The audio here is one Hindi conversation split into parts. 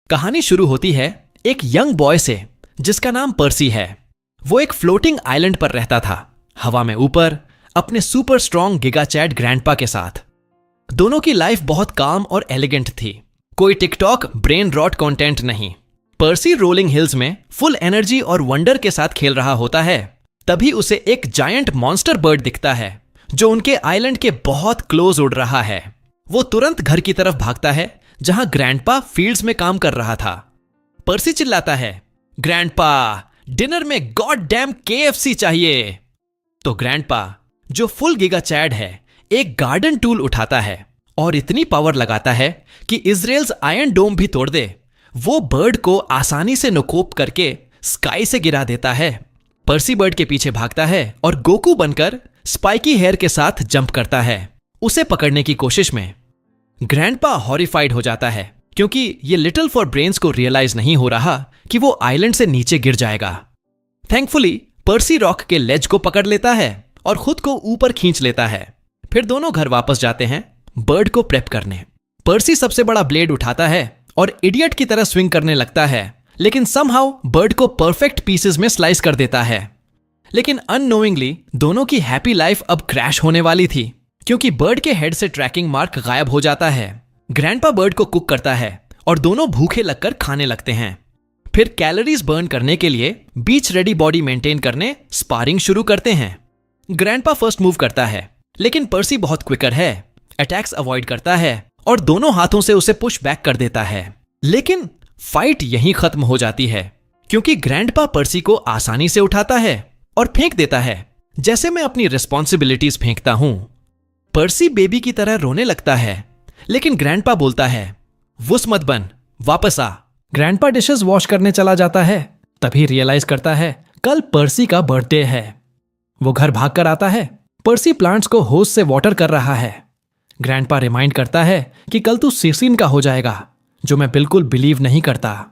कहानी शुरू होती है एक यंग बॉय से जिसका नाम पर्सी है। वो एक फ्लोटिंग आइलैंड पर रहता था, हवा में ऊपर, अपने सुपर स्ट्रॉन्ग गिगाचैड ग्रैंडपा के साथ। दोनों की लाइफ बहुत काम और एलिगेंट थी। कोई टिकटॉक ब्रेन रॉट कंटेंट नहीं। पर्सी रोलिंग हिल्स में फुल एनर्जी और वंडर के साथ खेल रहा होता है। तभी उसे एक जायंट मॉन्स्टर बर्ड दिखता है जो उनके आइलैंड के बहुत क्लोज उड़ रहा है। वो तुरंत घर की तरफ भागता है जहां ग्रैंडपा फील्ड्स में काम कर रहा था। पर्सी चिल्लाता है, ग्रैंडपा, डिनर में गॉड डैम KFC चाहिए। तो ग्रैंडपा, जो फुल गिगाचैड है, एक गार्डन टूल उठाता है और इतनी पावर लगाता है कि इजराइल्स आयरन डोम भी तोड़ दे। वो बर्ड को आसानी से नकोप करके स्काई से गिरा देता है। पर्सी बर्ड के पीछे भागता है और गोकू बनकर स्पाइकी हेयर के साथ जंप करता है उसे पकड़ने की कोशिश में। ग्रैंडपा हॉरिफाइड हो जाता है क्योंकि ये लिटिल फॉर ब्रेन्स को रियलाइज नहीं हो रहा कि वो आइलैंड से नीचे गिर जाएगा। थैंकफुली पर्सी रॉक के लेज को पकड़ लेता है और खुद को ऊपर खींच लेता है। फिर दोनों घर वापस जाते हैं बर्ड को प्रेप करने। पर्सी सबसे बड़ा ब्लेड उठाता है और इडियट की तरह स्विंग करने लगता है, लेकिन समहाउ बर्ड को परफेक्ट पीसेस में स्लाइस कर देता है। लेकिन अननोइंगली दोनों की हैप्पी लाइफ अब क्रैश होने वाली थी क्योंकि बर्ड के हेड से ट्रैकिंग मार्क गायब हो जाता है। ग्रैंडपा बर्ड को कुक करता है और दोनों भूखे लगकर खाने लगते हैं। फिर कैलोरीज बर्न करने के लिए बीच रेडी बॉडी मेंटेन करने स्पारिंग शुरू करते हैं। ग्रैंडपा फर्स्ट मूव करता है, लेकिन पर्सी बहुत क्विकर है, अटैक्स अवॉइड करता है और दोनों हाथों से उसे पुश बैक कर देता है। लेकिन फाइट यहीं खत्म हो जाती है क्योंकि ग्रैंडपा पर्सी को आसानी से उठाता है और फेंक देता है जैसे मैं अपनी रिस्पॉन्सिबिलिटीज फेंकता हूं। पर्सी बेबी की तरह रोने लगता है, लेकिन ग्रैंडपा बोलता है, वुस मत बन, वापस आ। ग्रैंडपा डिशेस वॉश करने चला जाता है, तभी रियलाइज करता है कल पर्सी का बर्थडे है। वो घर भाग कर आता है। पर्सी प्लांट्स को होस से वाटर कर रहा है। ग्रैंडपा रिमाइंड करता है कि कल तू सीसीन का हो जाएगा, जो मैं बिल्कुल बिलीव नहीं करता।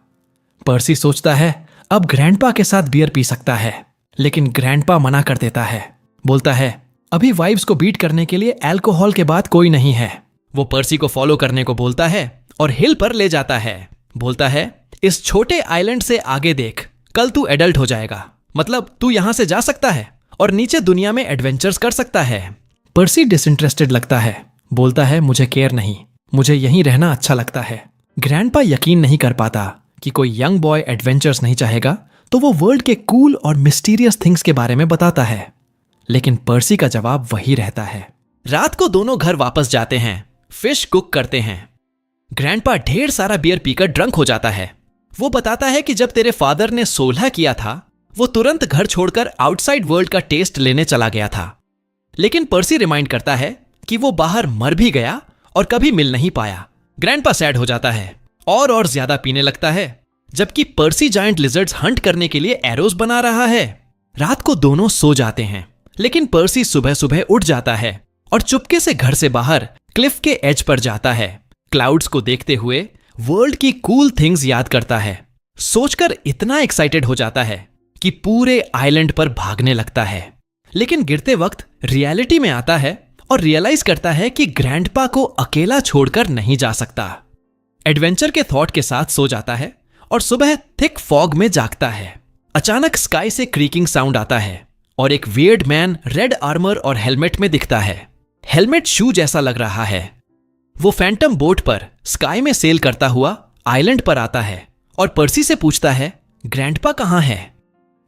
पर्सी सोचता है अब ग्रैंडपा के साथ बियर पी सकता है, लेकिन ग्रैंडपा मना कर देता है। बोलता है अभी वाइब्स को बीट करने के लिए अल्कोहल के बाद कोई नहीं है। वो पर्सी को फॉलो करने को बोलता है और हिल पर ले जाता है। बोलता है इस छोटे आइलैंड से आगे देख, कल तू एडल्ट हो जाएगा, मतलब तू यहां से जा सकता है और नीचे दुनिया में एडवेंचर्स कर सकता है। पर्सी डिसइंटरेस्टेड लगता है, बोलता है मुझे केयर नहीं, मुझे यहीं रहना अच्छा लगता है। ग्रैंडपा यकीन नहीं कर पाता कि कोई यंग बॉय एडवेंचर्स नहीं चाहेगा, तो वो वर्ल्ड के कूल और मिस्टीरियस थिंग्स के बारे में बताता है। लेकिन पर्सी का जवाब वही रहता है। रात को दोनों घर वापस जाते हैं, फिश कुक करते हैं। ग्रैंडपा ढेर सारा बियर पीकर ड्रंक हो जाता है। वो बताता है कि जब तेरे फादर ने 16 किया था, वो तुरंत घर छोड़कर आउटसाइड वर्ल्ड का टेस्ट लेने चला गया था। लेकिन पर्सी रिमाइंड करता है कि वो बाहर मर भी गया और कभी मिल नहीं पाया। ग्रैंडपा सैड हो जाता है और ज्यादा पीने लगता है, जबकि पर्सी जायंट लिजर्ड्स हंट करने के लिए एरोज बना रहा है। रात को दोनों सो जाते हैं, लेकिन पर्सी सुबह सुबह उठ जाता है और चुपके से घर से बाहर क्लिफ के एज पर जाता है। क्लाउड्स को देखते हुए वर्ल्ड की कूल थिंग्स याद करता है। सोचकर इतना एक्साइटेड हो जाता है कि पूरे आइलैंड पर भागने लगता है। लेकिन गिरते वक्त रियलिटी में आता है और रियलाइज करता है कि ग्रैंडपा को अकेला छोड़कर नहीं जा सकता। एडवेंचर के थॉट के साथ सो जाता है और सुबह थिक फॉग में जागता है। अचानक स्काई से क्रीकिंग साउंड आता है और एक वियर्ड मैन रेड आर्मर और हेलमेट में दिखता है। हेलमेट शू जैसा लग रहा है। वो फैंटम बोट पर स्काई में सेल करता हुआ आइलैंड पर आता है और पर्सी से पूछता है ग्रैंडपा कहां है।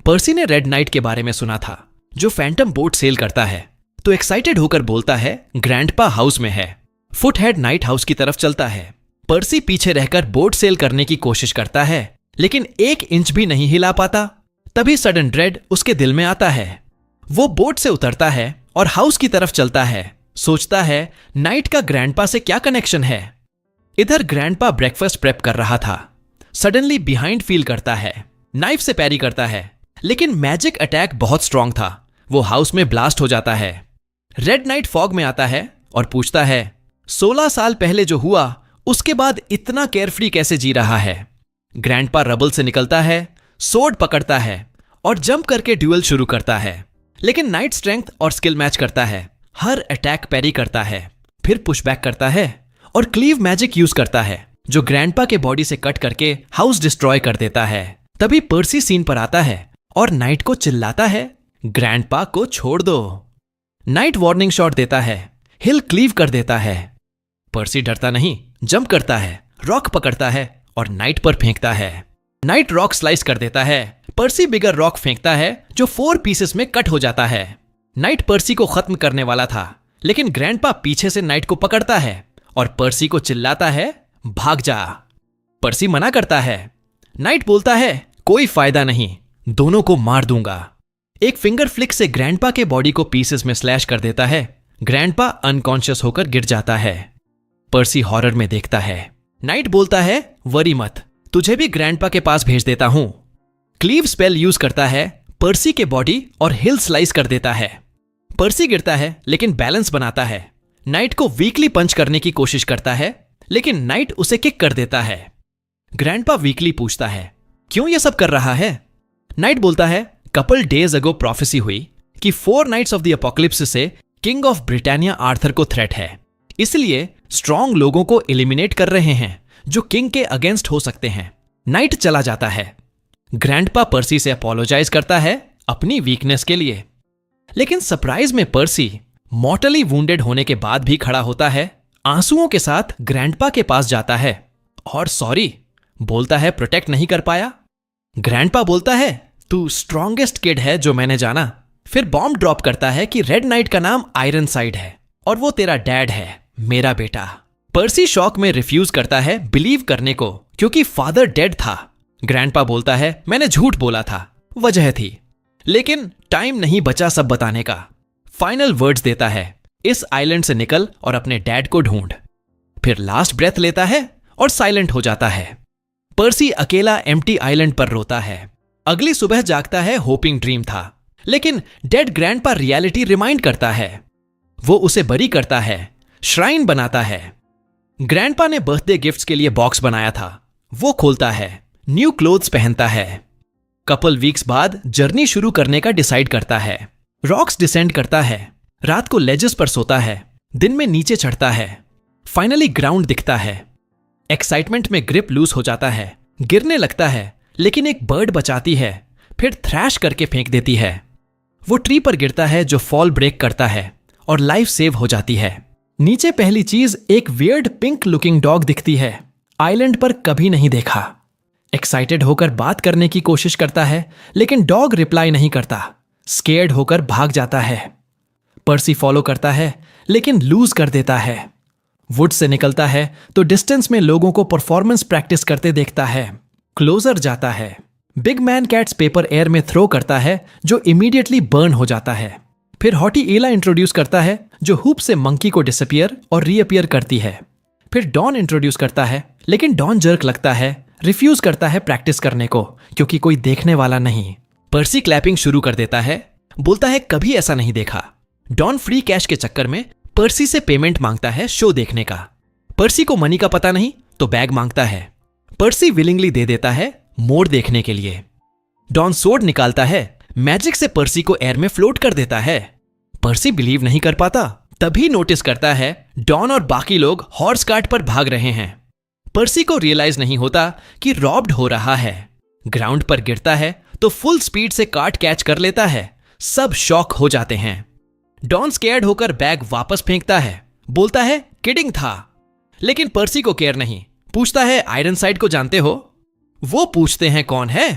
पर्सी ने रेड नाइट के बारे में सुना था जो फैंटम बोट सेल करता है, तो एक्साइटेड होकर बोलता है ग्रैंडपा हाउस में है। फुटहेड नाइट हाउस की तरफ चलता है। पर्सी पीछे रहकर बोट सेल करने की कोशिश करता है, लेकिन 1 इंच भी नहीं हिला पाता। तभी सडन ड्रेड उसके दिल में आता है। वो बोट से उतरता है और हाउस की तरफ चलता है। सोचता है नाइट का ग्रैंडपा से क्या कनेक्शन है। इधर ग्रैंडपा ब्रेकफास्ट प्रेप कर रहा था। सडनली बिहाइंड फील करता है, नाइफ से पैरी करता है, लेकिन मैजिक अटैक बहुत स्ट्रांग था। वो हाउस में ब्लास्ट हो जाता है। रेड नाइट फॉग में आता है और पूछता है 16 साल पहले जो हुआ उसके बाद इतना केयरफ्री कैसे जी रहा है। ग्रैंडपा रबल से निकलता है, सोर्ड पकड़ता है और जंप करके ड्यूअल शुरू करता है। लेकिन नाइट स्ट्रेंथ और स्किल मैच करता है। हर अटैक पैरी करता है, फिर पुशबैक करता है और क्लीव मैजिक यूज करता है, जो ग्रैंडपा के बॉडी से कट करके हाउस डिस्ट्रॉय कर देता है। तभी पर्सी सीन पर आता है और नाइट को चिल्लाता है, ग्रैंडपा को छोड़ दो। नाइट वार्निंग शॉट देता है, हिल क्लीव कर देता है। पर्सी डरता नहीं, जंप करता है, रॉक पकड़ता है और नाइट पर फेंकता है। नाइट रॉक स्लाइस कर देता है। पर्सी बिगर रॉक फेंकता है जो 4 पीसेस में कट हो जाता है। नाइट पर्सी को खत्म करने वाला था, लेकिन ग्रैंडपा पीछे से नाइट को पकड़ता है और पर्सी को चिल्लाता है, भाग जा। पर्सी मना करता है। नाइट बोलता है, कोई फायदा नहीं, दोनों को मार दूंगा। एक फिंगर फ्लिक से ग्रैंडपा के बॉडी को पीसेस में स्लैश कर देता है। ग्रैंडपा अनकॉन्शियस होकर गिर जाता है। पर्सी हॉरर में देखता है। नाइट बोलता है, वरी मत, तुझे भी ग्रैंडपा के पास भेज देता हूं। क्लीव स्पेल यूज करता है, पर्सी के बॉडी और हिल स्लाइस कर देता है। पर्सी गिरता है लेकिन बैलेंस बनाता है। नाइट को वीकली पंच करने की कोशिश करता है, लेकिन नाइट उसे किक कर देता है। ग्रैंडपा वीकली पूछता है, क्यों यह सब कर रहा है? नाइट बोलता है, कपल डेज अगो प्रोफेसी हुई कि 4 नाइट्स ऑफ द अपोकलिप्स से किंग ऑफ ब्रिटानिया आर्थर को थ्रेट है, इसलिए स्ट्रॉन्ग लोगों को एलिमिनेट कर रहे हैं जो किंग के अगेंस्ट हो सकते हैं। नाइट चला जाता है। ग्रैंडपा पर्सी से अपोलोजाइज करता है अपनी वीकनेस के लिए, लेकिन सरप्राइज में पर्सी मॉर्टली वुंडेड होने के बाद भी खड़ा होता है। आंसुओं के साथ ग्रैंडपा के पास जाता है और सॉरी बोलता है, प्रोटेक्ट नहीं कर पाया। ग्रैंडपा बोलता है, तू स्ट्रॉन्गेस्ट किड है जो मैंने जाना। फिर बॉम्ब ड्रॉप करता है कि रेड नाइट का नाम आयरन साइड है और वो तेरा डैड है, मेरा बेटा। पर्सी शॉक में रिफ्यूज करता है बिलीव करने को, क्योंकि फादर डेड था। ग्रैंडपा बोलता है, मैंने झूठ बोला था, वजह थी, लेकिन टाइम नहीं बचा सब बताने का। फाइनल वर्ड्स देता है, इस आइलैंड से निकल और अपने डैड को ढूंढ। फिर लास्ट ब्रेथ लेता है और साइलेंट हो जाता है। पर्सी अकेला एम्प्टी आइलैंड पर रोता है। अगली सुबह जागता है, होपिंग ड्रीम था, लेकिन डेड ग्रैंडपा रियलिटी रिमाइंड करता है। वो उसे बरी करता है, श्राइन बनाता है। ग्रैंडपा ने बर्थडे गिफ्ट्स के लिए बॉक्स बनाया था, वो खोलता है, न्यू क्लोथ्स पहनता है। कपल वीक्स बाद जर्नी शुरू करने का डिसाइड करता है। रॉक्स डिसेंड करता है, रात को लेजेस पर सोता है, दिन में नीचे चढ़ता है। फाइनली ग्राउंड दिखता है। एक्साइटमेंट में ग्रिप लूज हो जाता है, गिरने लगता है, लेकिन एक बर्ड बचाती है, फिर थ्रैश करके फेंक देती है। वो ट्री पर गिरता है जो फॉल ब्रेक करता है और लाइफ सेव हो जाती है। नीचे पहली चीज एक वियर्ड पिंक लुकिंग डॉग दिखती है, आइलैंड पर कभी नहीं देखा। एक्साइटेड होकर बात करने की कोशिश करता है, लेकिन डॉग रिप्लाई नहीं करता, स्केर्ड होकर भाग जाता है। पर्सी फॉलो करता है, लेकिन लूज कर देता है। वुड से निकलता है तो डिस्टेंस में लोगों को परफॉर्मेंस प्रैक्टिस करते देखता है। क्लोजर जाता है। Big man cats paper air में थ्रो करता है जो इमीडिएटली बर्न हो जाता है। फिर हॉटी एला इंट्रोड्यूस करता है जो हुप से मंकी को डिसअपियर और रीअपियर करती है। फिर डॉन इंट्रोड्यूस करता है, लेकिन डॉन जर्क लगता है, रिफ्यूज करता है प्रैक्टिस करने को क्योंकि कोई देखने वाला नहीं। पर्सी क्लैपिंग शुरू कर देता है, बोलता है कभी ऐसा नहीं देखा। डॉन फ्री कैश के चक्कर में पर्सी से पेमेंट मांगता है शो देखने का। पर्सी को मनी का पता नहीं तो बैग मांगता है। पर्सी विलिंगली दे देता है मोड़ देखने के लिए। डॉन सोर्ड निकालता है, मैजिक से पर्सी को एयर में फ्लोट कर देता है। पर्सी बिलीव नहीं कर पाता, तभी नोटिस करता है डॉन और बाकी लोग हॉर्स कार्ट पर भाग रहे हैं। पर्सी को रियलाइज नहीं होता कि रॉब्ड हो रहा है। ग्राउंड पर गिरता है तो फुल स्पीड से कार्ट कैच कर लेता है। सब शॉक हो जाते हैं। डॉन स्कैर्ड होकर बैग वापस फेंकता है, बोलता है किडिंग था, लेकिन पर्सी को केयर नहीं। पूछता है आयरन साइड को जानते हो? वो पूछते हैं कौन है?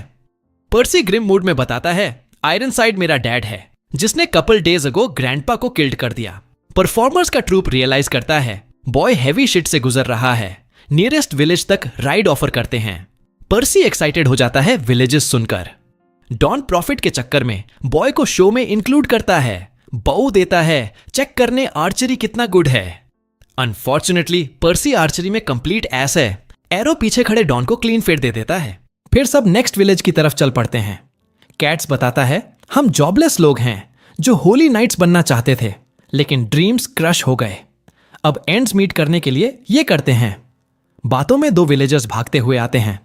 पर्सी ग्रिम मूड में बताता है आयरन साइड मेरा डैड है जिसने कपल डेज अगो ग्रैंडपा को किल्ड कर दिया। परफॉर्मर्स का ट्रूप रियलाइज करता है बॉय हैवी शिट से गुजर रहा है। नियरेस्ट विलेज तक राइड ऑफर करते हैं। पर्सी एक्साइटेड हो जाता है विलेजेस सुनकर। डॉन प्रॉफिट के चक्कर में बॉय को शो में इंक्लूड करता है, बऊ देता है चेक करने आर्चरी कितना गुड है। अनफॉर्चुनेटली पर्सी आर्चरी में कंप्लीट एस है। एरो पीछे खड़े डॉन को क्लीन फेट दे देता है। फिर सब नेक्स्ट विलेज की तरफ चल पड़ते हैं। कैट्स बताता है हम जॉबलेस लोग हैं जो होली नाइट्स बनना चाहते थे, लेकिन ड्रीम्स क्रश हो गए। अब एंड्स मीट करने के लिए ये करते हैं। बातों में 2 विलेजर्स भागते हुए आते हैं।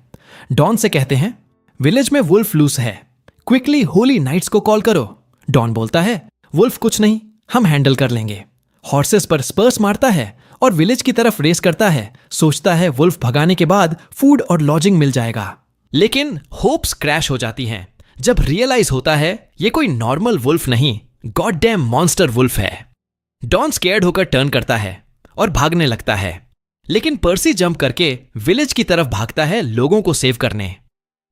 डॉन से कहते हैं विलेज में वुल्फ लूस है, क्विकली होली नाइट्स को कॉल करो। डॉन बोलता है वुल्फ कुछ नहीं, हम हैंडल कर लेंगे। हॉर्सेस पर स्पर्स मारता है और विलेज की तरफ रेस करता है। सोचता है वुल्फ भगाने के बाद फूड और लॉजिंग मिल जाएगा, लेकिन होप्स क्रैश हो जाती हैं जब रियलाइज होता है ये कोई नॉर्मल वुल्फ नहीं, गॉड डैम मॉन्स्टर वुल्फ है। डॉन स्कैर्ड होकर टर्न करता है और भागने लगता है, लेकिन पर्सी जंप करके विलेज की तरफ भागता है लोगों को सेव करने।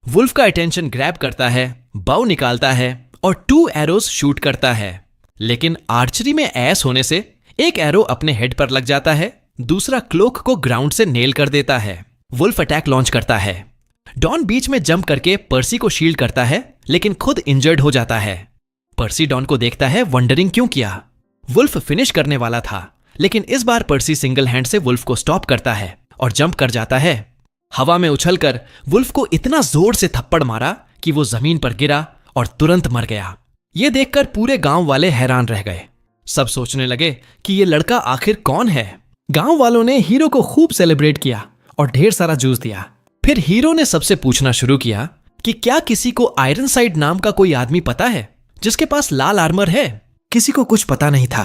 वुल्फ का अटेंशन ग्रैब करता है, बाउ निकालता है और 2 एरोज शूट करता है, लेकिन आर्चरी में ऐस होने से एक एरो अपने हेड पर लग जाता है, दूसरा क्लोक को ग्राउंड से नेल कर देता है। वुल्फ अटैक लॉन्च करता है। डॉन बीच में जंप करके पर्सी को शील्ड करता है, लेकिन खुद इंजर्ड हो जाता है। पर्सी डॉन को देखता है, वंडरिंग क्यों किया। वुल्फ फिनिश करने वाला था, लेकिन इस बार पर्सी सिंगल हैंड से वुल्फ को स्टॉप करता है और जंप कर जाता है। हवा में उछलकर वुल्फ को इतना जोर से थप्पड़ मारा कि वो जमीन पर गिरा और तुरंत मर गया। ये देखकर पूरे गांव वाले हैरान रह गए। सब सोचने लगे कि ये लड़का आखिर कौन है। गांव वालों ने हीरो को खूब सेलिब्रेट किया और ढेर सारा जूस दिया। फिर हीरो ने सबसे पूछना शुरू किया कि क्या किसी को आयरनसाइड नाम का कोई आदमी पता है जिसके पास लाल आर्मर है। किसी को कुछ पता नहीं था।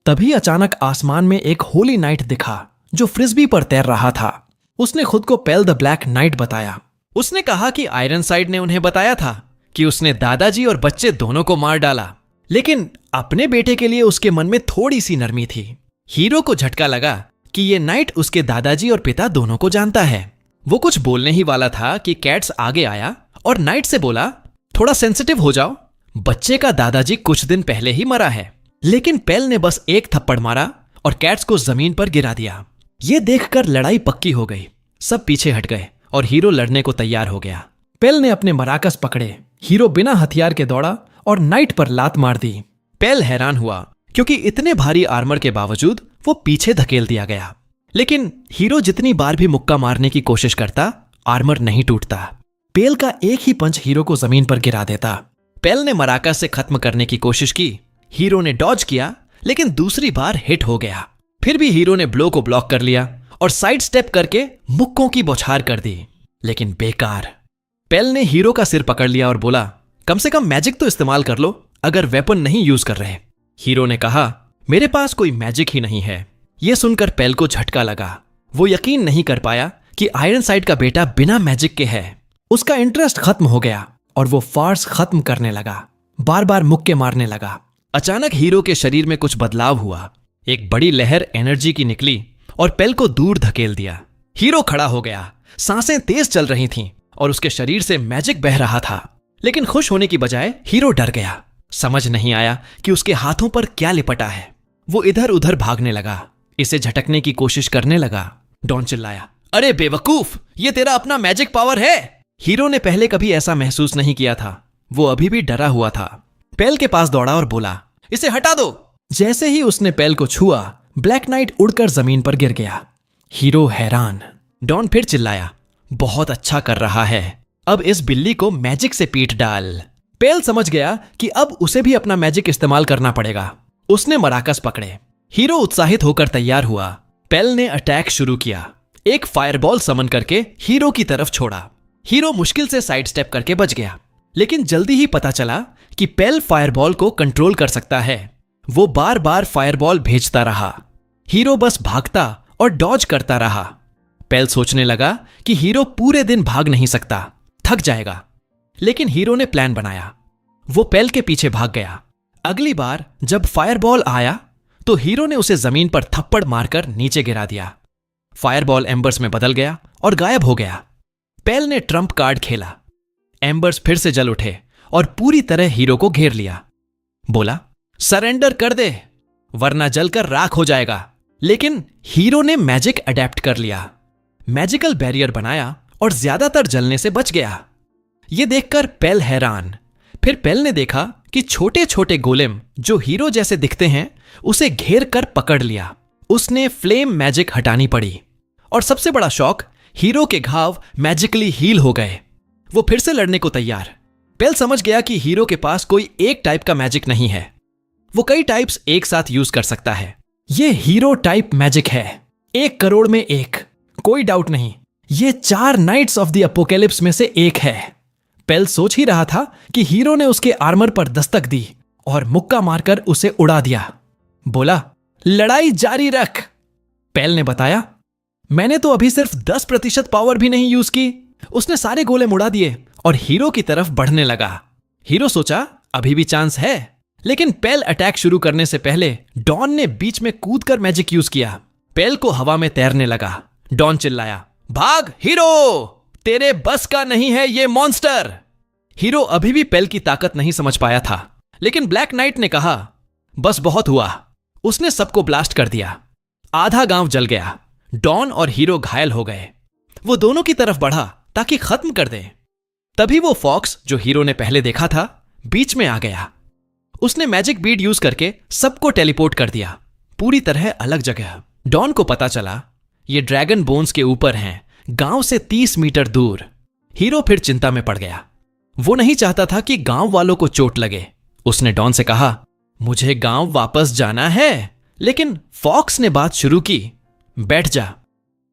तभी अचानक आसमान में एक होली नाइट दिखा जो फ्रिस्बी पर तैर रहा था। उसने खुद को पेल द ब्लैक नाइट बताया। उसने कहा कि आयरनसाइड ने उन्हें बताया था कि उसने दादाजी और बच्चे दोनों को मार डाला, लेकिन अपने बेटे के लिए उसके मन में थोड़ी सी नरमी थी। हीरो को झटका लगा कि ये नाइट उसके दादाजी और पिता दोनों को जानता है। वो कुछ बोलने ही वाला था कि कैट्स आगे आया और नाइट से बोला, थोड़ा सेंसिटिव हो जाओ, बच्चे का दादाजी कुछ दिन पहले ही मरा है। लेकिन पेल ने बस एक थप्पड़ मारा और कैट्स को जमीन पर गिरा दिया। ये देखकर लड़ाई पक्की हो गई। सब पीछे हट गए और हीरो लड़ने को तैयार हो गया। पेल ने अपने मराकस पकड़े। हीरो बिना हथियार के दौड़ा और नाइट पर लात मार दी। पेल हैरान हुआ क्योंकि इतने भारी आर्मर के बावजूद वो पीछे धकेल दिया गया। लेकिन हीरो जितनी बार भी मुक्का मारने की कोशिश करता, आर्मर नहीं टूटता। पेल का एक ही पंच हीरो को जमीन पर गिरा देता। पेल ने मराकस से खत्म करने की कोशिश की। हीरो ने डॉज किया, लेकिन दूसरी बार हिट हो गया। फिर भी हीरो ने ब्लो को ब्लॉक कर लिया और साइड स्टेप करके मुक्कों की बौछार कर दी, लेकिन बेकार। पेल ने हीरो का सिर पकड़ लिया और बोला, कम से कम मैजिक तो इस्तेमाल कर लो अगर वेपन नहीं यूज कर रहे। हीरो ने कहा, मेरे पास कोई मैजिक ही नहीं है। यह सुनकर पेल को झटका लगा। वो यकीन नहीं कर पाया कि आयरनसाइड का बेटा बिना मैजिक के है। उसका इंटरेस्ट खत्म हो गया और वो फार्स खत्म करने लगा, बार बार मुक्के मारने लगा। अचानक हीरो के शरीर में कुछ बदलाव हुआ। एक बड़ी लहर एनर्जी की निकली और पेल को दूर धकेल दिया। हीरो खड़ा हो गया। सांसें तेज चल रही थीं और उसके शरीर से मैजिक बह रहा था। लेकिन खुश होने की बजाय हीरो डर गया। समझ नहीं आया कि उसके हाथों पर क्या लिपटा है। वो इधर उधर भागने लगा, इसे झटकने की कोशिश करने लगा। डॉन चिल्लाया, अरे बेवकूफ, ये तेरा अपना मैजिक पावर है। हीरो ने पहले कभी ऐसा महसूस नहीं किया था। वो अभी भी डरा हुआ था। पेल के पास दौड़ा और बोला, इसे हटा दो। जैसे ही उसने पेल को छुआ, ब्लैक नाइट उड़कर जमीन पर गिर गया। हीरो हैरान। डॉन फिर चिल्लाया, बहुत अच्छा कर रहा है, अब इस बिल्ली को मैजिक से पीट डाल। पेल समझ गया कि अब उसे भी अपना मैजिक इस्तेमाल करना पड़ेगा। उसने मराकस पकड़े। हीरो उत्साहित होकर तैयार हुआ। पेल ने अटैक शुरू किया। एक फायरबॉल समन करके हीरो की तरफ छोड़ा। हीरो मुश्किल से साइड स्टेप करके बच गया, लेकिन जल्दी ही पता चला कि पेल फायरबॉल को कंट्रोल कर सकता है। वो बार बार फायरबॉल भेजता रहा। हीरो बस भागता और डॉज करता रहा। पेल सोचने लगा कि हीरो पूरे दिन भाग नहीं सकता, थक जाएगा। लेकिन हीरो ने प्लान बनाया। वो पेल के पीछे भाग गया। अगली बार जब फायरबॉल आया तो हीरो ने उसे जमीन पर थप्पड़ मारकर नीचे गिरा दिया। फायरबॉल एम्बर्स में बदल गया और गायब हो गया। पेल ने ट्रम्प कार्ड खेला। एम्बर्स फिर से जल उठे और पूरी तरह हीरो को घेर लिया। बोला, सरेंडर कर दे वरना जलकर राख हो जाएगा। लेकिन हीरो ने मैजिक अडेप्ट कर लिया, मैजिकल बैरियर बनाया और ज्यादातर जलने से बच गया। यह देखकर पेल हैरान। फिर पेल ने देखा कि छोटे छोटे गोलेम जो हीरो जैसे दिखते हैं उसे घेर कर पकड़ लिया। उसने फ्लेम मैजिक हटानी पड़ी और सबसे बड़ा शॉक, हीरो के घाव मैजिकली हील हो गए। वो फिर से लड़ने को तैयार। पेल समझ गया कि हीरो के पास कोई एक टाइप का मैजिक नहीं है, वो कई टाइप्स एक साथ यूज कर सकता है। ये हीरो टाइप मैजिक है, 1 करोड़ में एक, कोई डाउट नहीं। ये 4 नाइट्स ऑफ द अपोकेलिप्स में से एक है। पेल सोच ही रहा था कि हीरो ने उसके आर्मर पर दस्तक दी और मुक्का मारकर उसे उड़ा दिया। बोला, लड़ाई जारी रख। पेल ने बताया, मैंने तो अभी सिर्फ 10% पावर भी नहीं यूज की। उसने सारे गोले मुड़ा दिए और हीरो की तरफ बढ़ने लगा। हीरो सोचा अभी भी चांस है, लेकिन पेल अटैक शुरू करने से पहले डॉन ने बीच में कूदकर मैजिक यूज किया। पेल को हवा में तैरने लगा। डॉन चिल्लाया, भाग हीरो, तेरे बस का नहीं है ये मॉन्स्टर। हीरो अभी भी पेल की ताकत नहीं समझ पाया था, लेकिन ब्लैक नाइट ने कहा, बस बहुत हुआ। उसने सबको ब्लास्ट कर दिया। आधा गांव जल गया। डॉन और हीरो घायल हो गए। वो दोनों की तरफ बढ़ा ताकि खत्म कर दे। तभी वो फॉक्स जो हीरो ने पहले देखा था बीच में आ गया। उसने मैजिक बीड यूज करके सबको टेलीपोर्ट कर दिया, पूरी तरह अलग जगह। डॉन को पता चला ये ड्रैगन बोन्स के ऊपर हैं, गांव से 30 मीटर दूर। हीरो फिर चिंता में पड़ गया। वो नहीं चाहता था कि गांव वालों को चोट लगे। उसने डॉन से कहा, मुझे गांव वापस जाना है। लेकिन फॉक्स ने बात शुरू की, बैठ जा,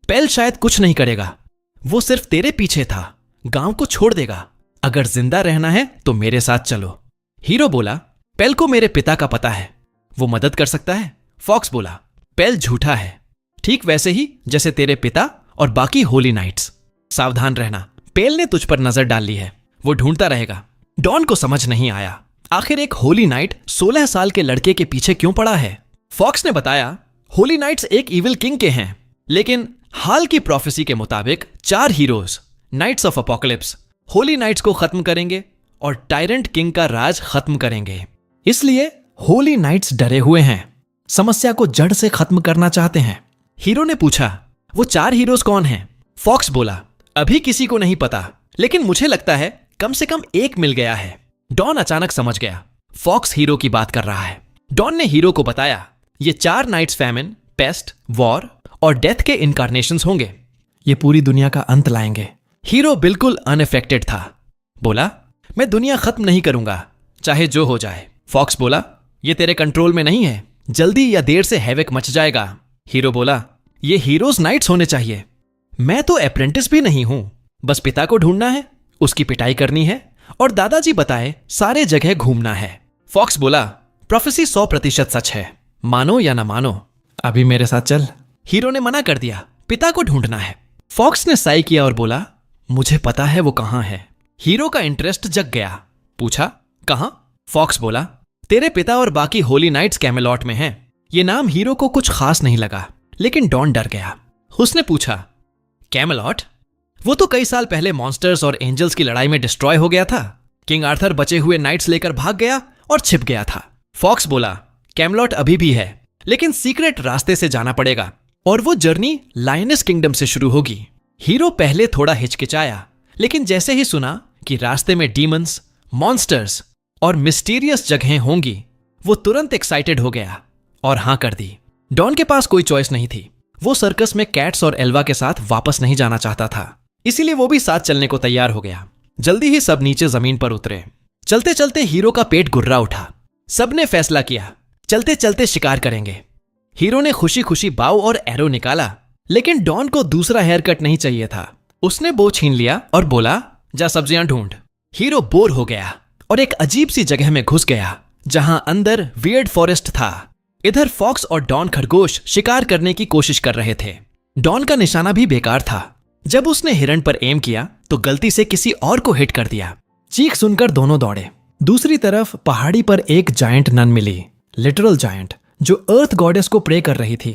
पेल शायद कुछ नहीं करेगा। वो सिर्फ तेरे पीछे था, गांव को छोड़ देगा। अगर जिंदा रहना है तो मेरे साथ चलो। हीरो बोला, पेल को मेरे पिता का पता है, वो मदद कर सकता है। फॉक्स बोला, पेल झूठा है, ठीक वैसे ही जैसे तेरे पिता और बाकी होली नाइट्स। सावधान रहना, पेल ने तुझ पर नजर डाल ली है, वो ढूंढता रहेगा। डॉन को समझ नहीं आया, आखिर एक होली नाइट 16 साल के लड़के के पीछे क्यों पड़ा है। फॉक्स ने बताया, होली नाइट्स एक इविल किंग के हैं, लेकिन हाल की प्रोफेसी के मुताबिक 4 heroes knights of apocalypse holy knights को खत्म करेंगे और टायरेंट किंग का राज खत्म करेंगे। इसलिए होली नाइट्स डरे हुए हैं, समस्या को जड़ से खत्म करना चाहते हैं। हीरो ने पूछा, वो 4 हीरोज कौन हैं? फॉक्स बोला, अभी किसी को नहीं पता, लेकिन मुझे लगता है कम से कम एक मिल गया है। डॉन अचानक समझ गया, फॉक्स हीरो की बात कर रहा है। डॉन ने हीरो को बताया, ये 4 नाइट्स फैमिन, पेस्ट, वॉर और डेथ के इनकारनेशंस होंगे। ये पूरी दुनिया का अंत लाएंगे। हीरो बिल्कुल अनअफेक्टेड था। बोला, मैं दुनिया खत्म नहीं करूंगा, चाहे जो हो जाए। फॉक्स बोला, ये तेरे कंट्रोल में नहीं है, जल्दी या देर से हैवक मच जाएगा। हीरो बोला, ये हीरोज नाइट्स होने चाहिए। मैं तो अप्रेंटिस भी नहीं हूं, बस पिता को ढूंढना है, उसकी पिटाई करनी है और दादाजी बताए सारे जगह घूमना है। फॉक्स बोला, प्रोफेसी 100% सच है, मानो या ना मानो, अभी मेरे साथ चल। हीरो ने मना कर दिया, पिता को ढूंढना है। फॉक्स ने साई किया और बोला, मुझे पता है वो कहां है। हीरो का इंटरेस्ट जग गया। पूछा, कहां? फॉक्स बोला, तेरे पिता और बाकी होली नाइट्स कैमेलॉट में हैं। ये नाम हीरो को कुछ खास नहीं लगा, लेकिन डॉन डर गया। उसने पूछा, कैमेलॉट? वो तो कई साल पहले मॉन्स्टर्स और एंजल्स की लड़ाई में डिस्ट्रॉय हो गया था। किंग आर्थर बचे हुए नाइट्स लेकर भाग गया और छिप गया था। फॉक्स बोला, कैमेलॉट अभी भी है, लेकिन सीक्रेट रास्ते से जाना पड़ेगा और वो जर्नी लायनेस किंगडम से शुरू होगी। हीरो पहले थोड़ा हिचकिचाया, लेकिन जैसे ही सुना कि रास्ते में डीमंस, मॉन्स्टर्स और मिस्टीरियस जगहें होंगी, वो तुरंत एक्साइटेड हो गया और हां कर दी। डॉन के पास कोई चॉइस नहीं थी। वो सर्कस में कैट्स और एल्वा के साथ वापस नहीं जाना चाहता था, इसीलिए वो भी साथ चलने को तैयार हो गया। जल्दी ही सब नीचे जमीन पर उतरे। चलते चलते हीरो का पेट गुर्रा उठा। सबने फैसला किया, चलते चलते शिकार करेंगे। हीरो ने खुशी खुशी बाव और एरो निकाला, लेकिन डॉन को दूसरा हेयर कट नहीं चाहिए था। उसने बो छीन लिया और बोला, जा सब्जियां ढूंढ। हीरो बोर हो गया और एक अजीब सी जगह में घुस गया, जहां अंदर वियर्ड फॉरेस्ट था। इधर फॉक्स और डॉन खरगोश शिकार करने की कोशिश कर रहे थे। डॉन का निशाना भी बेकार था। जब उसने हिरण पर एम किया तो गलती से किसी और को हिट कर दिया। चीख सुनकर दोनों दौड़े। दूसरी तरफ पहाड़ी पर एक जायंट नन मिली, लिटरल जायंट, जो अर्थ गॉडेस को प्रे कर रही थी।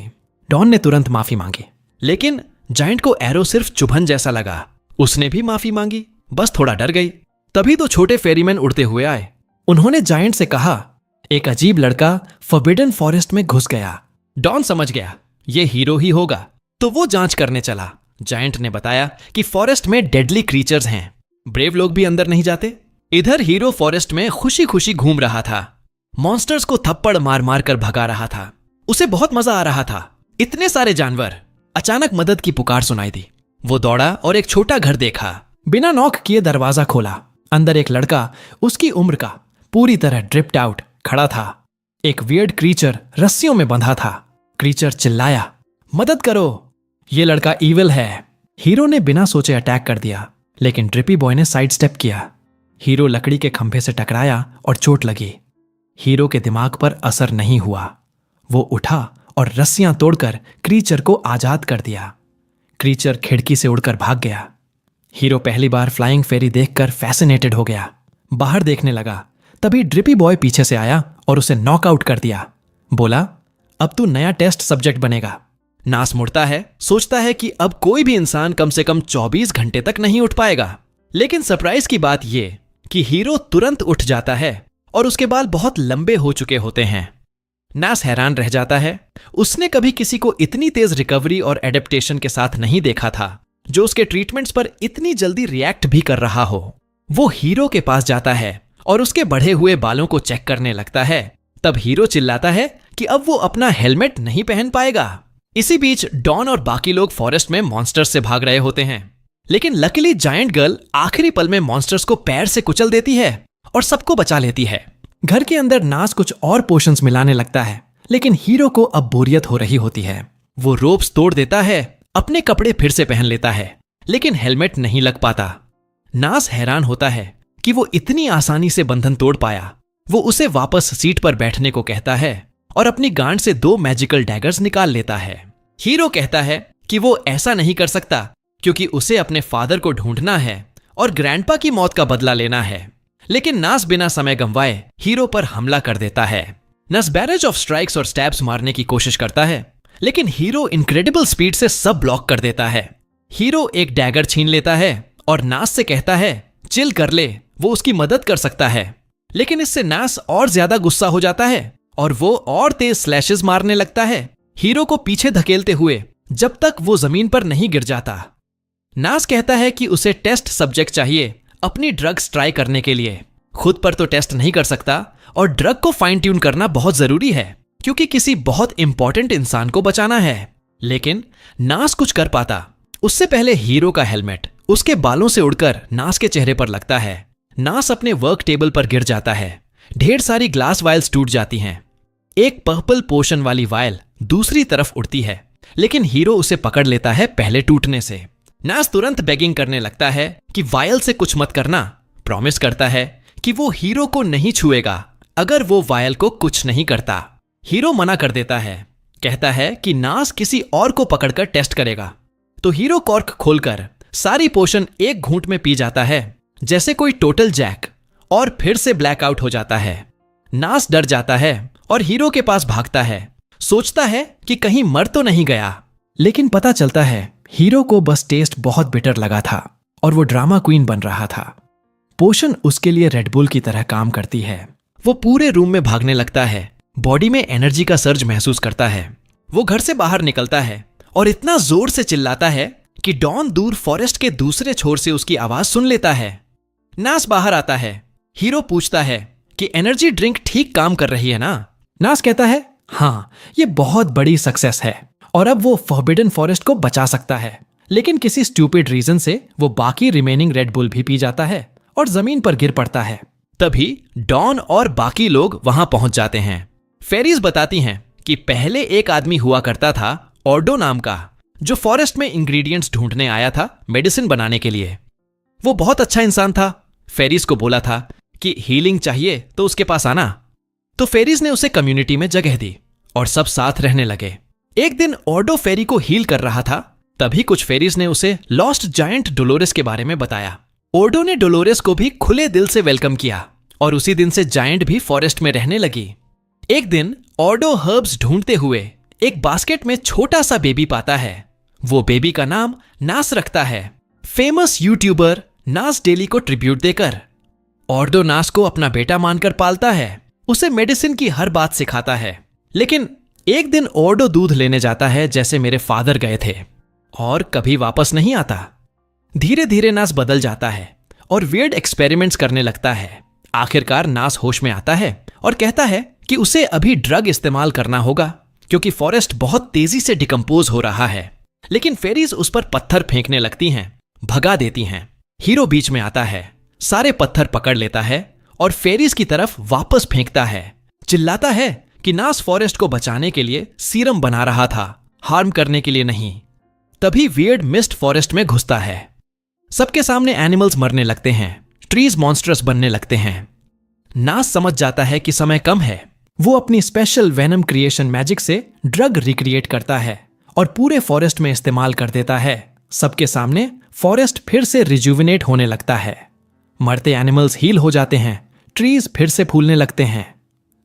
डॉन ने तुरंत माफी मांगी, लेकिन जायंट को एरो सिर्फ चुभन जैसा लगा। उसने भी माफी मांगी, बस थोड़ा डर गई। तभी तो छोटे फेरीमैन उड़ते हुए आए। उन्होंने जायंट से कहा, एक अजीब लड़का फॉरबिडन फॉरेस्ट में घुस गया। डॉन समझ गया ये हीरो ही होगा, तो वो जांच करने चला। जायंट ने बताया कि फॉरेस्ट में डेडली क्रीचर्स हैं, ब्रेव लोग भी अंदर नहीं जाते। इधर हीरो फॉरेस्ट में खुशी खुशी घूम रहा था, मॉन्स्टर्स को थप्पड़ मार मार कर भगा रहा था। उसे बहुत मजा आ रहा था, इतने सारे जानवर। अचानक मदद की पुकार सुनाई दी। वो दौड़ा और एक छोटा घर देखा। बिना नॉक किए दरवाजा खोला। अंदर एक लड़का, उसकी उम्र का, पूरी तरह ड्रिप्ड आउट खड़ा था। एक वियर्ड क्रीचर रस्सियों में बंधा था। क्रीचर चिल्लाया, मदद करो, ये लड़का ईविल है। हीरो ने बिना सोचे अटैक कर दिया, लेकिन ड्रिपी बॉय ने साइड स्टेप किया। हीरो लकड़ी के खंभे से टकराया और चोट लगी। हीरो के दिमाग पर असर नहीं हुआ। वो उठा और रस्सियां तोड़कर क्रीचर को आजाद कर दिया। क्रीचर खिड़की से उड़कर भाग गया। हीरो पहली बार फ्लाइंग फेरी देखकर फैसिनेटेड हो गया। बाहर देखने लगा, तभी ड्रिपी बॉय पीछे से आया और उसे नॉकआउट कर दिया। बोला, अब तू नया टेस्ट सब्जेक्ट बनेगा। नास मुड़ता है, सोचता है कि अब कोई भी इंसान कम से कम 24 घंटे तक नहीं उठ पाएगा। लेकिन सरप्राइज की बात यह कि हीरो तुरंत उठ जाता है और उसके बाल बहुत लंबे हो चुके होते हैं। नास हैरान रह जाता है। उसने कभी किसी को इतनी तेज रिकवरी और एडेप्टेशन के साथ नहीं देखा था, जो उसके ट्रीटमेंट्स पर इतनी जल्दी रिएक्ट भी कर रहा हो। वो हीरो के पास जाता है और उसके बढ़े हुए बालों को चेक करने लगता है। तब हीरो चिल्लाता है कि अब वो अपना हेलमेट नहीं पहन पाएगा। इसी बीच डॉन और बाकी लोग फॉरेस्ट में मॉन्स्टर्स से भाग रहे होते हैं, लेकिन लकीली जायंट गर्ल आखिरी पल में मॉन्स्टर्स को पैर से कुचल देती है और सबको बचा लेती है। घर के अंदर नास कुछ और पोशंस मिलाने लगता है, लेकिन हीरो को अब बोरियत हो रही होती है। वो रोप्स तोड़ देता है, अपने कपड़े फिर से पहन लेता है, लेकिन हेलमेट नहीं लग पाता। नास हैरान होता है कि वो इतनी आसानी से बंधन तोड़ पाया। वो उसे वापस सीट पर बैठने को कहता है और अपनी गांड से 2 मैजिकल डैगर्स निकाल लेता है। हीरो कहता है कि वो ऐसा नहीं कर सकता क्योंकि उसे अपने फादर को ढूंढना है और ग्रैंडपा की मौत का बदला लेना है। लेकिन नास बिना समय गंवाए हीरो पर हमला कर देता है। नास बैरेज ऑफ स्ट्राइक्स और स्टैब्स मारने की कोशिश करता है, लेकिन हीरो इनक्रेडिबल स्पीड से सब ब्लॉक कर देता है। हीरो एक डैगर छीन लेता है और नास से कहता है चिल कर ले, वो उसकी मदद कर सकता है। लेकिन इससे नास और ज्यादा गुस्सा हो जाता है और वो और तेज स्लैशेस मारने लगता है, हीरो को पीछे धकेलते हुए, जब तक वो जमीन पर नहीं गिर जाता। नास कहता है कि उसे टेस्ट सब्जेक्ट चाहिए अपनी ड्रग्स ट्राई करने के लिए। खुद पर तो टेस्ट नहीं कर सकता और ड्रग को फाइन ट्यून करना बहुत जरूरी है क्योंकि किसी बहुत इंपॉर्टेंट इंसान को बचाना है। लेकिन नास कुछ कर पाता उससे पहले हीरो का हेलमेट उसके बालों से उड़कर नास के चेहरे पर लगता है। नास अपने वर्क टेबल पर गिर जाता है। ढेर सारी ग्लास वायल्स टूट जाती हैं। एक पर्पल पोशन वाली वायल दूसरी तरफ उड़ती है, लेकिन हीरो उसे पकड़ लेता है पहले टूटने से। नास तुरंत बेगिंग करने लगता है कि वायल से कुछ मत करना। प्रॉमिस करता है कि वो हीरो को नहीं छुएगा अगर वो वायल को कुछ नहीं करता। हीरो मना कर देता है, कहता है कि नास किसी और को पकड़कर टेस्ट करेगा। तो हीरो कॉर्क खोलकर सारी पोशन एक घूंट में पी जाता है जैसे कोई टोटल जैक, और फिर से ब्लैकआउट हो जाता है। नास डर जाता है और हीरो के पास भागता है। सोचता है कि कहीं मर तो नहीं गया, लेकिन पता चलता है हीरो को बस टेस्ट बहुत बिटर लगा था और वो ड्रामा क्वीन बन रहा था। पोशन उसके लिए रेडबुल की तरह काम करती है। वो पूरे रूम में भागने लगता है, बॉडी में एनर्जी का सर्ज महसूस करता है। वो घर से बाहर निकलता है और इतना जोर से चिल्लाता है कि डॉन दूर फॉरेस्ट के दूसरे छोर से उसकी आवाज सुन लेता है। नास बाहर आता है। हीरो पूछता है कि एनर्जी ड्रिंक ठीक काम कर रही है ना? नास कहता है हाँ, ये बहुत बड़ी सक्सेस है और अब वो फॉरबिडन फॉरेस्ट को बचा सकता है। लेकिन किसी स्टूपिड रीजन से वो बाकी रिमेनिंग रेड बुल भी पी जाता है और जमीन पर गिर पड़ता है। तभी डॉन और बाकी लोग वहां पहुंच जाते हैं। फेरीज बताती हैं कि पहले एक आदमी हुआ करता था ऑर्डो नाम का, जो फॉरेस्ट में इंग्रेडिएंट्स ढूंढने आया था मेडिसिन बनाने के लिए। वो बहुत अच्छा इंसान था। फेरीज को बोला था कि हीलिंग चाहिए तो उसके पास आना। तो फेरीज ने उसे कम्युनिटी में जगह दी और सब साथ रहने लगे। एक दिन ऑर्डो फेरी को हील कर रहा था, तभी कुछ फेरीज ने उसे लॉस्ट जायंट डोलोरेस के बारे में बताया। ऑर्डो ने डोलोरेस को भी खुले दिल से वेलकम किया और उसी दिन से जायंट भी फॉरेस्ट में रहने लगी। एक दिन ऑर्डो हर्ब्स ढूंढते हुए एक बास्केट में छोटा सा बेबी पाता है। वो बेबी का नाम नास रखता है, फेमस यूट्यूबर नास डेली को ट्रिब्यूट देकर। ऑर्डो नास को अपना बेटा मानकर पालता है, उसे मेडिसिन की हर बात सिखाता है। लेकिन एक दिन ऑर्डो दूध लेने जाता है जैसे मेरे फादर गए थे और कभी वापस नहीं आता। धीरे धीरे नास बदल जाता है और वियर्ड एक्सपेरिमेंट्स करने लगता है। आखिरकार नास होश में आता है और कहता है कि उसे अभी ड्रग इस्तेमाल करना होगा क्योंकि फॉरेस्ट बहुत तेजी से डिकम्पोज हो रहा है। लेकिन फेरीज उस पर पत्थर फेंकने लगती हैं, भगा देती हैं। हीरो बीच में आता है, सारे पत्थर पकड़ लेता है और फेरीज की तरफ वापस फेंकता है। चिल्लाता है कि नास फॉरेस्ट को बचाने के लिए सीरम बना रहा था, हार्म करने के लिए नहीं। तभी वियर्ड मिस्ट फॉरेस्ट में घुसता है। सबके सामने एनिमल्स मरने लगते हैं, ट्रीज मॉन्स्टर्स बनने लगते हैं। नास समझ जाता है कि समय कम है वो अपनी स्पेशल वेनम क्रिएशन मैजिक से ड्रग रिक्रिएट करता है और पूरे फॉरेस्ट में इस्तेमाल कर देता है। सबके सामने फॉरेस्ट फिर से रिजुविनेट होने लगता है। मरते एनिमल्स हील हो जाते हैं, ट्रीज फिर से फूलने लगते हैं।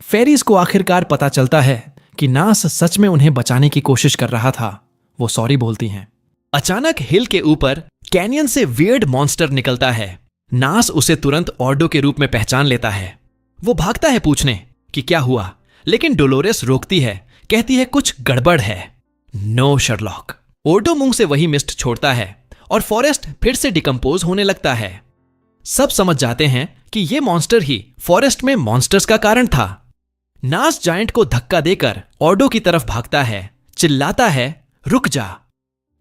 फेरीज को आखिरकार पता चलता है कि नास सच में उन्हें बचाने की कोशिश कर रहा था। वो सॉरी बोलती हैं। अचानक हिल के ऊपर कैनियन से वियर्ड मॉन्स्टर निकलता है। नास उसे तुरंत ऑर्डो के रूप में पहचान लेता है। वो भागता है पूछने कि क्या हुआ, लेकिन डोलोरेस रोकती है, कहती है कुछ गड़बड़ है। No Sherlock. ऑर्डो मुंह से वही मिस्ट छोड़ता है और फॉरेस्ट फिर से डिकम्पोज होने लगता है। सब समझ जाते हैं कि ये मॉन्स्टर ही फॉरेस्ट में मॉन्स्टर्स का कारण था। नास जायंट को धक्का देकर ऑर्डो की तरफ भागता है, चिल्लाता है रुक जा,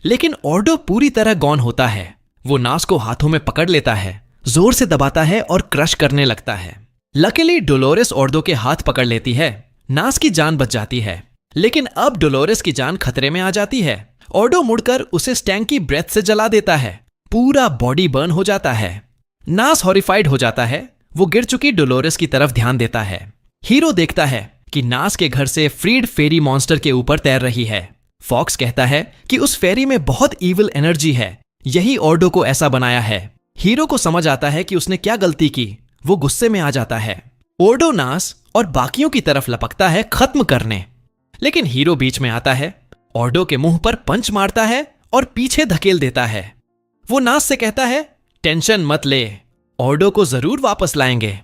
लेकिन ऑर्डो पूरी तरह गॉन होता है। वो नास को हाथों में पकड़ लेता है, जोर से दबाता है और क्रश करने लगता है। लकीली डोलोरेस ऑर्डो के हाथ पकड़ लेती है। नास की जान बच जाती है, लेकिन अब डोलोरेस की जान खतरे में आ जाती है। ऑर्डो मुड़कर उसे स्टैंकी ब्रेथ से जला देता है। पूरा बॉडी बर्न हो जाता है। नास हॉरिफाइड हो जाता है। वो गिर चुकी डोलोरेस की तरफ ध्यान देता है। हीरो देखता है कि नास के घर से फ्रीड फेरी मॉन्स्टर के ऊपर तैर रही है। फॉक्स कहता है कि उस फेरी में बहुत ईविल एनर्जी है, यही ऑर्डो को ऐसा बनाया है। हीरो को समझ आता है कि उसने क्या गलती की। वो गुस्से में आ जाता है। ऑर्डो नास और बाकियों की तरफ लपकता है खत्म करने, लेकिन हीरो बीच में आता है, ऑर्डो के मुंह पर पंच मारता है और पीछे धकेल देता है। वो नास से कहता है टेंशन मत ले, ऑर्डो को जरूर वापस लाएंगे,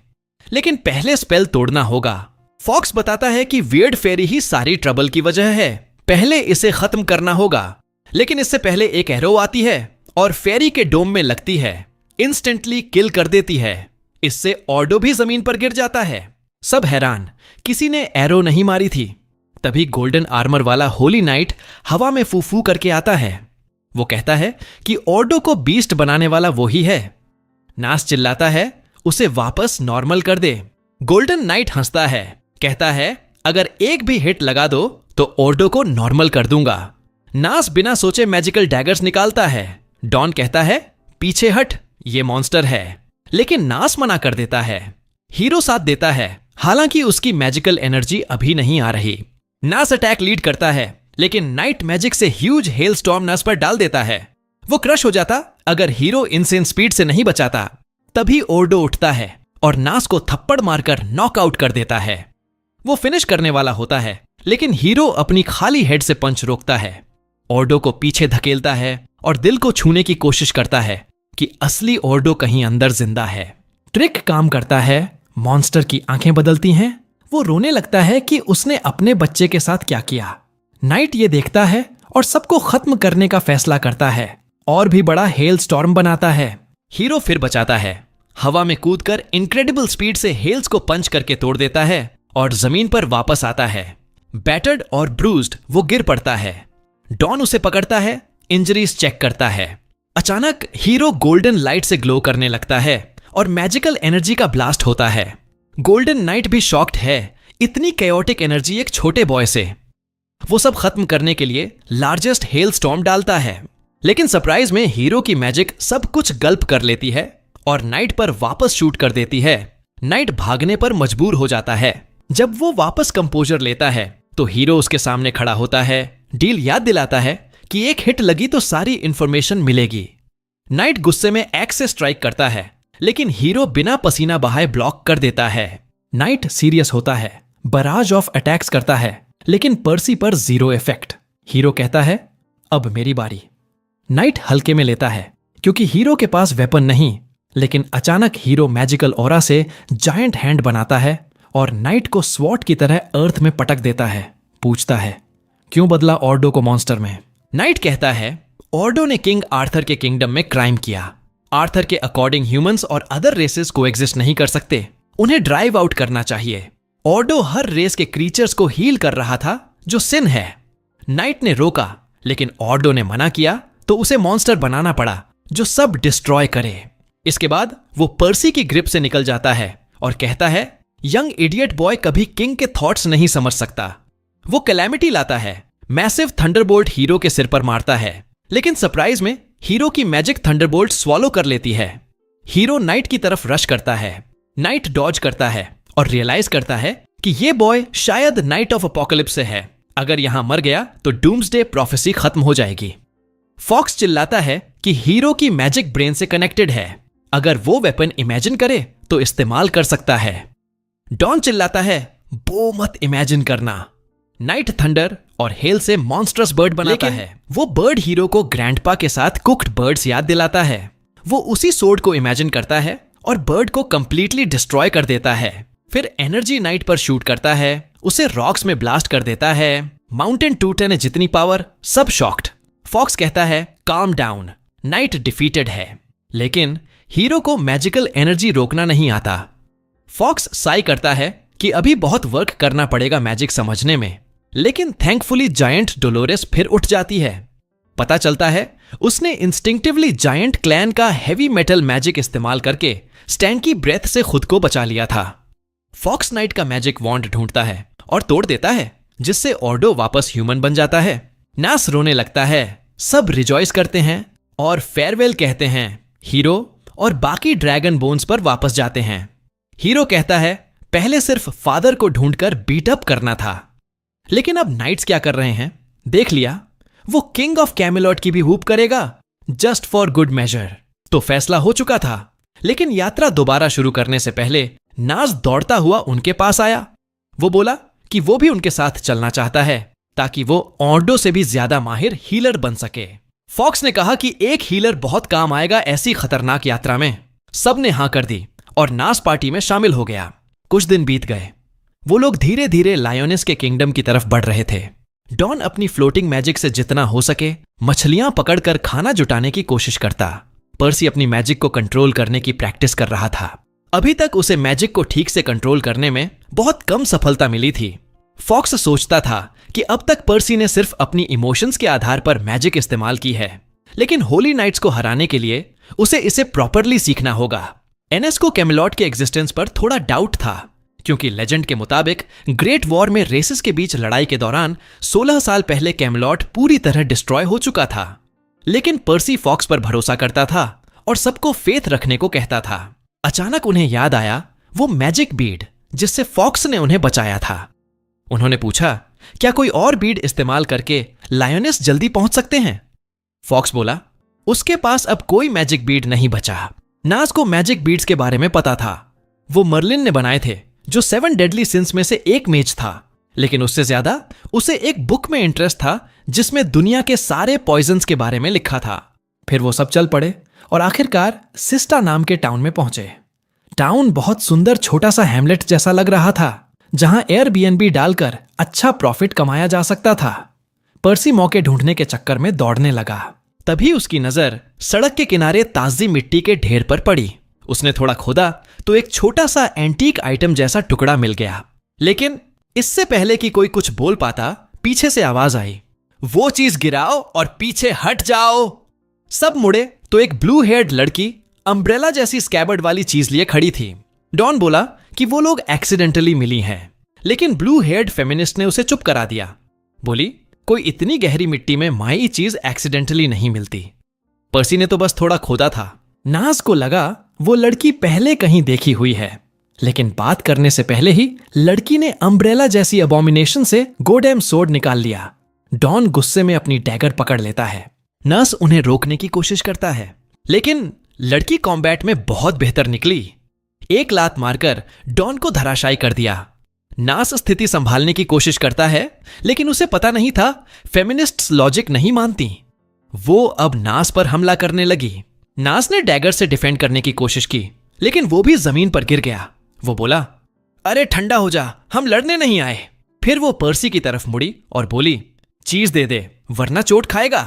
लेकिन पहले स्पेल तोड़ना होगा। फॉक्स बताता है कि वियर्ड फेरी ही सारी ट्रबल की वजह है, पहले इसे खत्म करना होगा। लेकिन इससे पहले एक एरो आती है और फेरी के डोम में लगती है, इंस्टेंटली किल कर देती है। इससे ऑर्डो भी जमीन पर गिर जाता है। सब हैरान, किसी ने एरो नहीं मारी थी। तभी गोल्डन आर्मर वाला होली नाइट हवा में फू करके आता है। वो कहता है कि ऑर्डो को बीस्ट बनाने वाला वो ही है। नास चिल्लाता है उसे वापस नॉर्मल कर दे। गोल्डन नाइट हंसता है, कहता है अगर एक भी हिट लगा दो तो ऑर्डो को नॉर्मल कर दूंगा। नास बिना सोचे मैजिकल डैगर्स निकालता है। डॉन कहता है पीछे हट, ये मॉन्स्टर है, लेकिन नास मना कर देता है। हीरो साथ देता है, हालांकि उसकी मैजिकल एनर्जी अभी नहीं आ रही। नास अटैक लीड करता है, लेकिन नाइट मैजिक से ह्यूज हेल स्टॉर्म नास पर डाल देता है। वो क्रश हो जाता अगर हीरो इनसेन स्पीड से नहीं बचाता। तभी ऑर्डो उठता है और नास को थप्पड़ मारकर नॉकआउट कर देता है। वो फिनिश करने वाला होता है, लेकिन हीरो अपनी खाली हेड से पंच रोकता है। ऑर्डो को पीछे धकेलता है और दिल को छूने की कोशिश करता है कि असली ऑर्डो कहीं अंदर जिंदा है। ट्रिक काम करता है, मॉन्स्टर की आंखें बदलती हैं। वो रोने लगता है कि उसने अपने बच्चे के साथ क्या किया। नाइट ये देखता है और सबको खत्म करने का फैसला करता है और भी बड़ा हेल स्टॉर्म बनाता है। हीरो फिर बचाता है, हवा में कूदकर इनक्रेडिबल स्पीड से हेल्स को पंच करके तोड़ देता है और जमीन पर वापस आता है। बैटर्ड और ब्रूज्ड वो गिर पड़ता है। डॉन उसे पकड़ता है, इंजरीज चेक करता है। अचानक हीरो गोल्डन लाइट से ग्लो करने लगता है और मैजिकल एनर्जी का ब्लास्ट होता है। गोल्डन नाइट भी शॉक्ड है, इतनी कैओटिक एनर्जी एक छोटे बॉय से। वो सब खत्म करने के लिए लार्जेस्ट हेल स्टॉर्म डालता है, लेकिन सरप्राइज में हीरो की मैजिक सब कुछ गल्प कर लेती है और नाइट पर वापस शूट कर देती है। नाइट भागने पर मजबूर हो जाता है। जब वो वापस कंपोजर लेता है तो हीरो उसके सामने खड़ा होता है, डील याद दिलाता है कि एक हिट लगी तो सारी इंफॉर्मेशन मिलेगी। नाइट गुस्से में एक्स से स्ट्राइक करता है, लेकिन हीरो बिना पसीना बहाए ब्लॉक कर देता है। नाइट सीरियस होता है, बराज ऑफ अटैक्स करता है, लेकिन पर्सी पर 0 इफेक्ट। हीरो कहता है अब मेरी बारी। नाइट हल्के में लेता है क्योंकि हीरो के पास वेपन नहीं, लेकिन अचानक हीरो मैजिकल ऑरा से जायंट हैंड बनाता है और नाइट को स्वॉट की तरह अर्थ में पटक देता है। पूछता है क्यों बदला ऑर्डो को मॉन्स्टर में। नाइट कहता है ऑर्डो ने किंग आर्थर के किंगडम में क्राइम किया। आर्थर के अकॉर्डिंग ह्यूमंस और अदर रेसेस को एग्जिस्ट नहीं कर सकते, उन्हें ड्राइव आउट करना चाहिए। ऑर्डो हर रेस के क्रीचर्स को हील कर रहा था, जो सिन है। नाइट ने रोका, लेकिन ऑर्डो ने मना किया तो उसे मॉन्स्टर बनाना पड़ा जो सब डिस्ट्रॉय करे। इसके बाद वो पर्सी की ग्रिप से निकल जाता है और कहता है यंग इडियट बॉय कभी किंग के थॉट्स नहीं समझ सकता। वो कैलेमिटी लाता है, मैसिव थंडरबोल्ट हीरो के सिर पर मारता है, लेकिन सरप्राइज में हीरो की मैजिक थंडरबोल्ट स्वॉलो कर लेती है। हीरो नाइट की तरफ रश करता है। नाइट डॉज करता है और रियलाइज करता है कि ये बॉय शायद नाइट ऑफ अपोकलिप्स से है, अगर यहां मर गया तो डूम्सडे प्रोफेसी खत्म हो जाएगी। फॉक्स चिल्लाता है कि हीरो की मैजिक ब्रेन से कनेक्टेड है, अगर वो वेपन इमेजिन करे तो इस्तेमाल कर सकता है। डॉन चिल्लाता है, वो मत इमेजिन करना। नाइट थंडर और हेल से मॉन्स्ट्रस बर्ड बनाता है। वो बर्ड हीरो को ग्रैंडपा के साथ कुक्ड बर्ड्स याद दिलाता है। वो उसी सोर्ड को इमेजिन करता है और बर्ड को कंप्लीटली डिस्ट्रॉय कर देता है। फिर एनर्जी नाइट पर शूट करता है, उसे रॉक्स में ब्लास्ट कर देता है। माउंटेन टूटे ने जितनी पावर, सब शॉक्ड। फॉक्स कहता है, काम डाउन, नाइट डिफीटेड है। लेकिन हीरो को मैजिकल एनर्जी रोकना नहीं आता। फॉक्स साई करता है कि अभी बहुत वर्क करना पड़ेगा मैजिक समझने में। लेकिन थैंकफुली जायंट डोलोरेस फिर उठ जाती है। पता चलता है उसने इंस्टिंक्टिवली जायंट क्लैन का हेवी मेटल मैजिक इस्तेमाल करके स्टैन की ब्रेथ से खुद को बचा लिया था। फॉक्स नाइट का मैजिक वॉन्ड ढूंढता है और तोड़ देता है, जिससे ऑर्डो वापस ह्यूमन बन जाता है। नास रोने लगता है, सब रिजॉइस करते हैं और फेयरवेल कहते हैं। हीरो और बाकी ड्रैगन बोन्स पर वापस जाते हैं। हीरो कहता है, पहले सिर्फ फादर को ढूंढकर बीट अप करना था, लेकिन अब नाइट्स क्या कर रहे हैं देख लिया। वो किंग ऑफ कैमेलॉट की भी हुप करेगा, जस्ट फॉर गुड मेजर। तो फैसला हो चुका था। लेकिन यात्रा दोबारा शुरू करने से पहले नाज दौड़ता हुआ उनके पास आया। वो बोला कि वो भी उनके साथ चलना चाहता है, ताकि वो ऑर्डो से भी ज्यादा माहिर हीलर बन सके। फॉक्स ने कहा कि एक हीलर बहुत काम आएगा ऐसी खतरनाक यात्रा में। सब ने हां कर दी और नास पार्टी में शामिल हो गया। कुछ दिन बीत गए। वो लोग धीरे धीरे लायोनिस के किंगडम की तरफ बढ़ रहे थे। डॉन अपनी फ्लोटिंग मैजिक से जितना हो सके मछलियां पकड़कर खाना जुटाने की कोशिश करता। पर्सी अपनी मैजिक को कंट्रोल करने की प्रैक्टिस कर रहा था। अभी तक उसे मैजिक को ठीक से कंट्रोल करने में बहुत कम सफलता मिली थी। फॉक्स सोचता था कि अब तक पर्सी ने सिर्फ अपनी इमोशंस के आधार पर मैजिक इस्तेमाल की है, लेकिन होली नाइट्स को हराने के लिए उसे इसे प्रॉपरली सीखना होगा। एनएस को कैमेलॉट के एग्जिस्टेंस पर थोड़ा डाउट था, क्योंकि लेजेंड के मुताबिक ग्रेट वॉर में रेसेस के बीच लड़ाई के दौरान 16 साल पहले कैमेलॉट पूरी तरह डिस्ट्रॉय हो चुका था। लेकिन पर्सी फॉक्स पर भरोसा करता था और सबको फेथ रखने को कहता था। अचानक उन्हें याद आया वो मैजिक बीड जिससे फॉक्स ने उन्हें बचाया था। उन्होंने पूछा, क्या कोई और बीड इस्तेमाल करके लायोनिस जल्दी पहुंच सकते हैं? फॉक्स बोला, उसके पास अब कोई मैजिक बीड नहीं बचा। नाज को मैजिक बीड्स के बारे में पता था। वो मर्लिन ने बनाए थे, जो 7 डेडली सिंस में से एक मेज था। लेकिन उससे ज्यादा उसे एक बुक में इंटरेस्ट था जिसमें दुनिया के सारे पॉइजन्स के बारे में लिखा था। फिर वो सब चल पड़े और आखिरकार सिस्टा नाम के टाउन में पहुंचे। टाउन बहुत सुंदर छोटा सा हैमलेट जैसा लग रहा था, जहां एयरबीएनबी डालकर अच्छा प्रॉफिट कमाया जा सकता था। पर्सी मौके ढूंढने के चक्कर में दौड़ने लगा। तभी उसकी नजर सड़क के किनारे ताजी मिट्टी के ढेर पर पड़ी। उसने थोड़ा खोदा तो एक छोटा सा एंटीक आइटम जैसा टुकड़ा मिल गया। लेकिन इससे पहले कि कोई कुछ बोल पाता, पीछे से आवाज आई, वो चीज गिराओ और पीछे हट जाओ। सब मुड़े तो एक ब्लू हेयर्ड लड़की अम्ब्रेला जैसी स्कैबर्ड वाली चीज लिए खड़ी थी। डॉन बोला कि वो लोग एक्सीडेंटली मिली हैं, लेकिन ब्लू हेयर्ड फेमिनिस्ट ने उसे चुप करा दिया। बोली, कोई इतनी गहरी मिट्टी में माई चीज एक्सीडेंटली नहीं मिलती। पर्सी ने तो बस थोड़ा खोदा था। नाज को लगा वो लड़की पहले कहीं देखी हुई है, लेकिन बात करने से पहले ही लड़की ने अम्ब्रेला जैसी अबॉमिनेशन से गोडेम सोर्ड निकाल लिया। डॉन गुस्से में अपनी डैगर पकड़ लेता है। नर्स उन्हें रोकने की कोशिश करता है, लेकिन लड़की कॉम्बैट में बहुत बेहतर निकली। एक लात मारकर डॉन को धराशायी कर दिया। नास स्थिति संभालने की कोशिश करता है, लेकिन उसे पता नहीं था फेमिनिस्ट्स लॉजिक नहीं मानती। वो अब नास पर हमला करने लगी। नास ने डैगर से डिफेंड करने की कोशिश की, लेकिन वो भी जमीन पर गिर गया। वो बोला, अरे ठंडा हो जा, हम लड़ने नहीं आए। फिर वो पर्सी की तरफ मुड़ी और बोली, चीज दे दे वरना चोट खाएगा।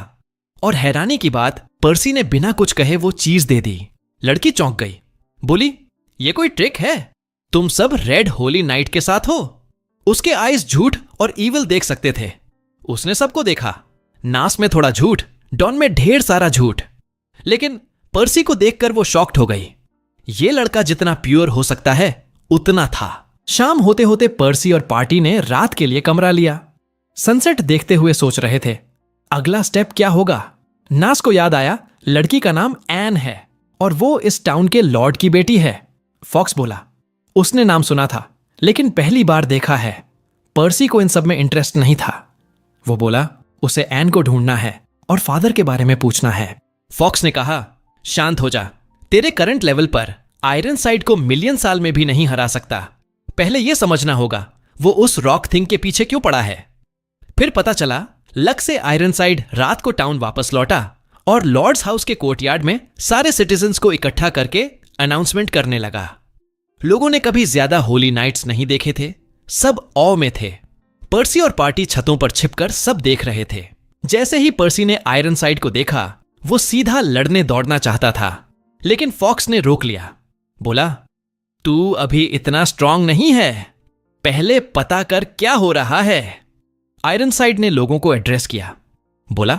और हैरानी की बात, पर्सी ने बिना कुछ कहे वो चीज दे दी। लड़की चौंक गई, बोली, ये कोई ट्रिक है? तुम सब रेड होली नाइट के साथ हो। उसके आईज झूठ और ईविल देख सकते थे। उसने सबको देखा। नास में थोड़ा झूठ, डॉन में ढेर सारा झूठ। लेकिन पर्सी को देखकर वो शॉक्ड हो गई। ये लड़का जितना प्योर हो सकता है उतना था। शाम होते होते पर्सी और पार्टी ने रात के लिए कमरा लिया। सनसेट देखते हुए सोच रहे थे, अगला स्टेप क्या होगा। नास को याद आया लड़की का नाम एन है और वो इस टाउन के लॉर्ड की बेटी है। फॉक्स बोला, उसने नाम सुना था, लेकिन पहली बार देखा है। पर्सी को इन सब में इंटरेस्ट नहीं था। वो बोला उसे एन को ढूंढना है और फादर के बारे में पूछना है। फॉक्स ने कहा, शांत हो जा, तेरे करंट लेवल पर आयरनसाइड को मिलियन साल में भी नहीं हरा सकता। पहले यह समझना होगा वो उस रॉक थिंग के पीछे क्यों पड़ा है। फिर पता चला लक से आयरनसाइड रात को टाउन वापस लौटा और लॉर्ड्स हाउस के कोर्टयार्ड में सारे सिटीजन्स को इकट्ठा करके अनाउंसमेंट करने लगा। लोगों ने कभी ज्यादा होली नाइट्स नहीं देखे थे। सब ऑ में थे। पर्सी और पार्टी छतों पर छिपकर सब देख रहे थे। जैसे ही पर्सी ने आयरनसाइड को देखा, वो सीधा लड़ने दौड़ना चाहता था, लेकिन फॉक्स ने रोक लिया। बोला, तू अभी इतना स्ट्रांग नहीं है, पहले पता कर क्या हो रहा है। आयरनसाइड ने लोगों को एड्रेस किया। बोला,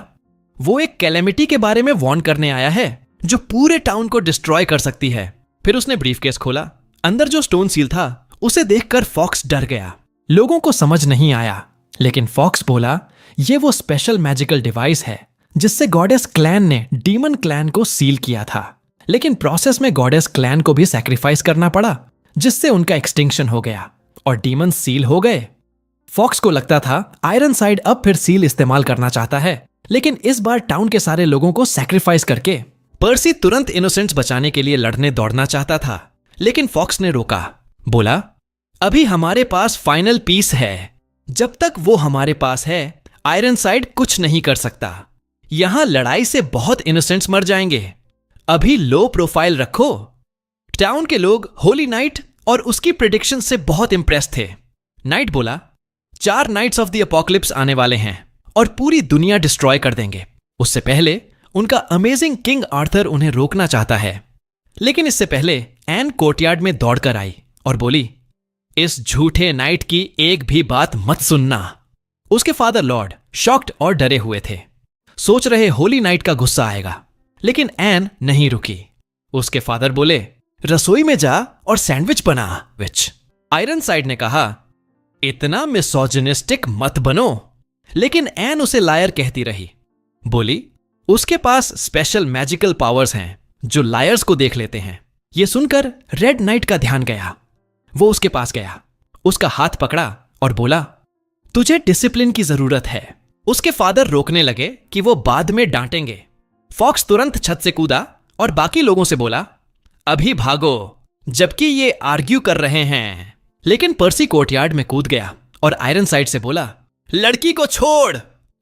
वो एक कैलेमिटी के बारे में वार्न करने आया है जो पूरे टाउन को डिस्ट्रॉय कर सकती है। फिर उसने ब्रीफकेस खोला। अंदर जो स्टोन सील था उसे देखकर फॉक्स डर गया। लोगों को समझ नहीं आया, लेकिन फॉक्स बोला, ये वो स्पेशल मैजिकल डिवाइस है जिससे गॉडेस क्लैन ने डीमन क्लैन को सील किया था, लेकिन प्रोसेस में गॉडेस क्लैन को भी सैक्रिफाइस करना पड़ा, जिससे उनका एक्सटिंक्शन हो गया और डीमन सील हो गए। फॉक्स को लगता था आयरनसाइड अब फिर सील इस्तेमाल करना चाहता है, लेकिन इस बार टाउन के सारे लोगों को सैक्रिफाइस करके। पर्सी तुरंत इनोसेंट्स बचाने के लिए लड़ने दौड़ना चाहता था, लेकिन फॉक्स ने रोका। बोला, अभी हमारे पास फाइनल पीस है। जब तक वो हमारे पास है, आयरनसाइड कुछ नहीं कर सकता। यहां लड़ाई से बहुत इनोसेंट्स मर जाएंगे। अभी लो प्रोफाइल रखो। टाउन के लोग होली नाइट और उसकी प्रेडिक्शन से बहुत इंप्रेस थे। नाइट बोला, 4 नाइट्स ऑफ द अपोकलिप्स आने वाले हैं और पूरी दुनिया डिस्ट्रॉय कर देंगे। उससे पहले उनका अमेजिंग किंग आर्थर उन्हें रोकना चाहता है। लेकिन इससे पहले एन कोर्टयार्ड में दौड़कर आई और बोली, इस झूठे नाइट की एक भी बात मत सुनना। उसके फादर लॉर्ड शॉक्ड और डरे हुए थे, सोच रहे होली नाइट का गुस्सा आएगा, लेकिन एन नहीं रुकी। उसके फादर बोले, रसोई में जा और सैंडविच बना। विच आयरनसाइड ने कहा, इतना मिसोजिनिस्टिक मत बनो, लेकिन एन उसे लायर कहती रही। बोली, उसके पास स्पेशल मैजिकल पावर्स हैं जो लायर्स को देख लेते हैं। यह सुनकर रेड नाइट का ध्यान गया। वो उसके पास गया, उसका हाथ पकड़ा और बोला, तुझे डिसिप्लिन की जरूरत है। उसके फादर रोकने लगे कि वो बाद में डांटेंगे। फॉक्स तुरंत छत से कूदा और बाकी लोगों से बोला, अभी भागो, जबकि ये आर्ग्यू कर रहे हैं। लेकिन पर्सी कोर्टयार्ड में कूद गया और आयरनसाइड से बोला, लड़की को छोड़।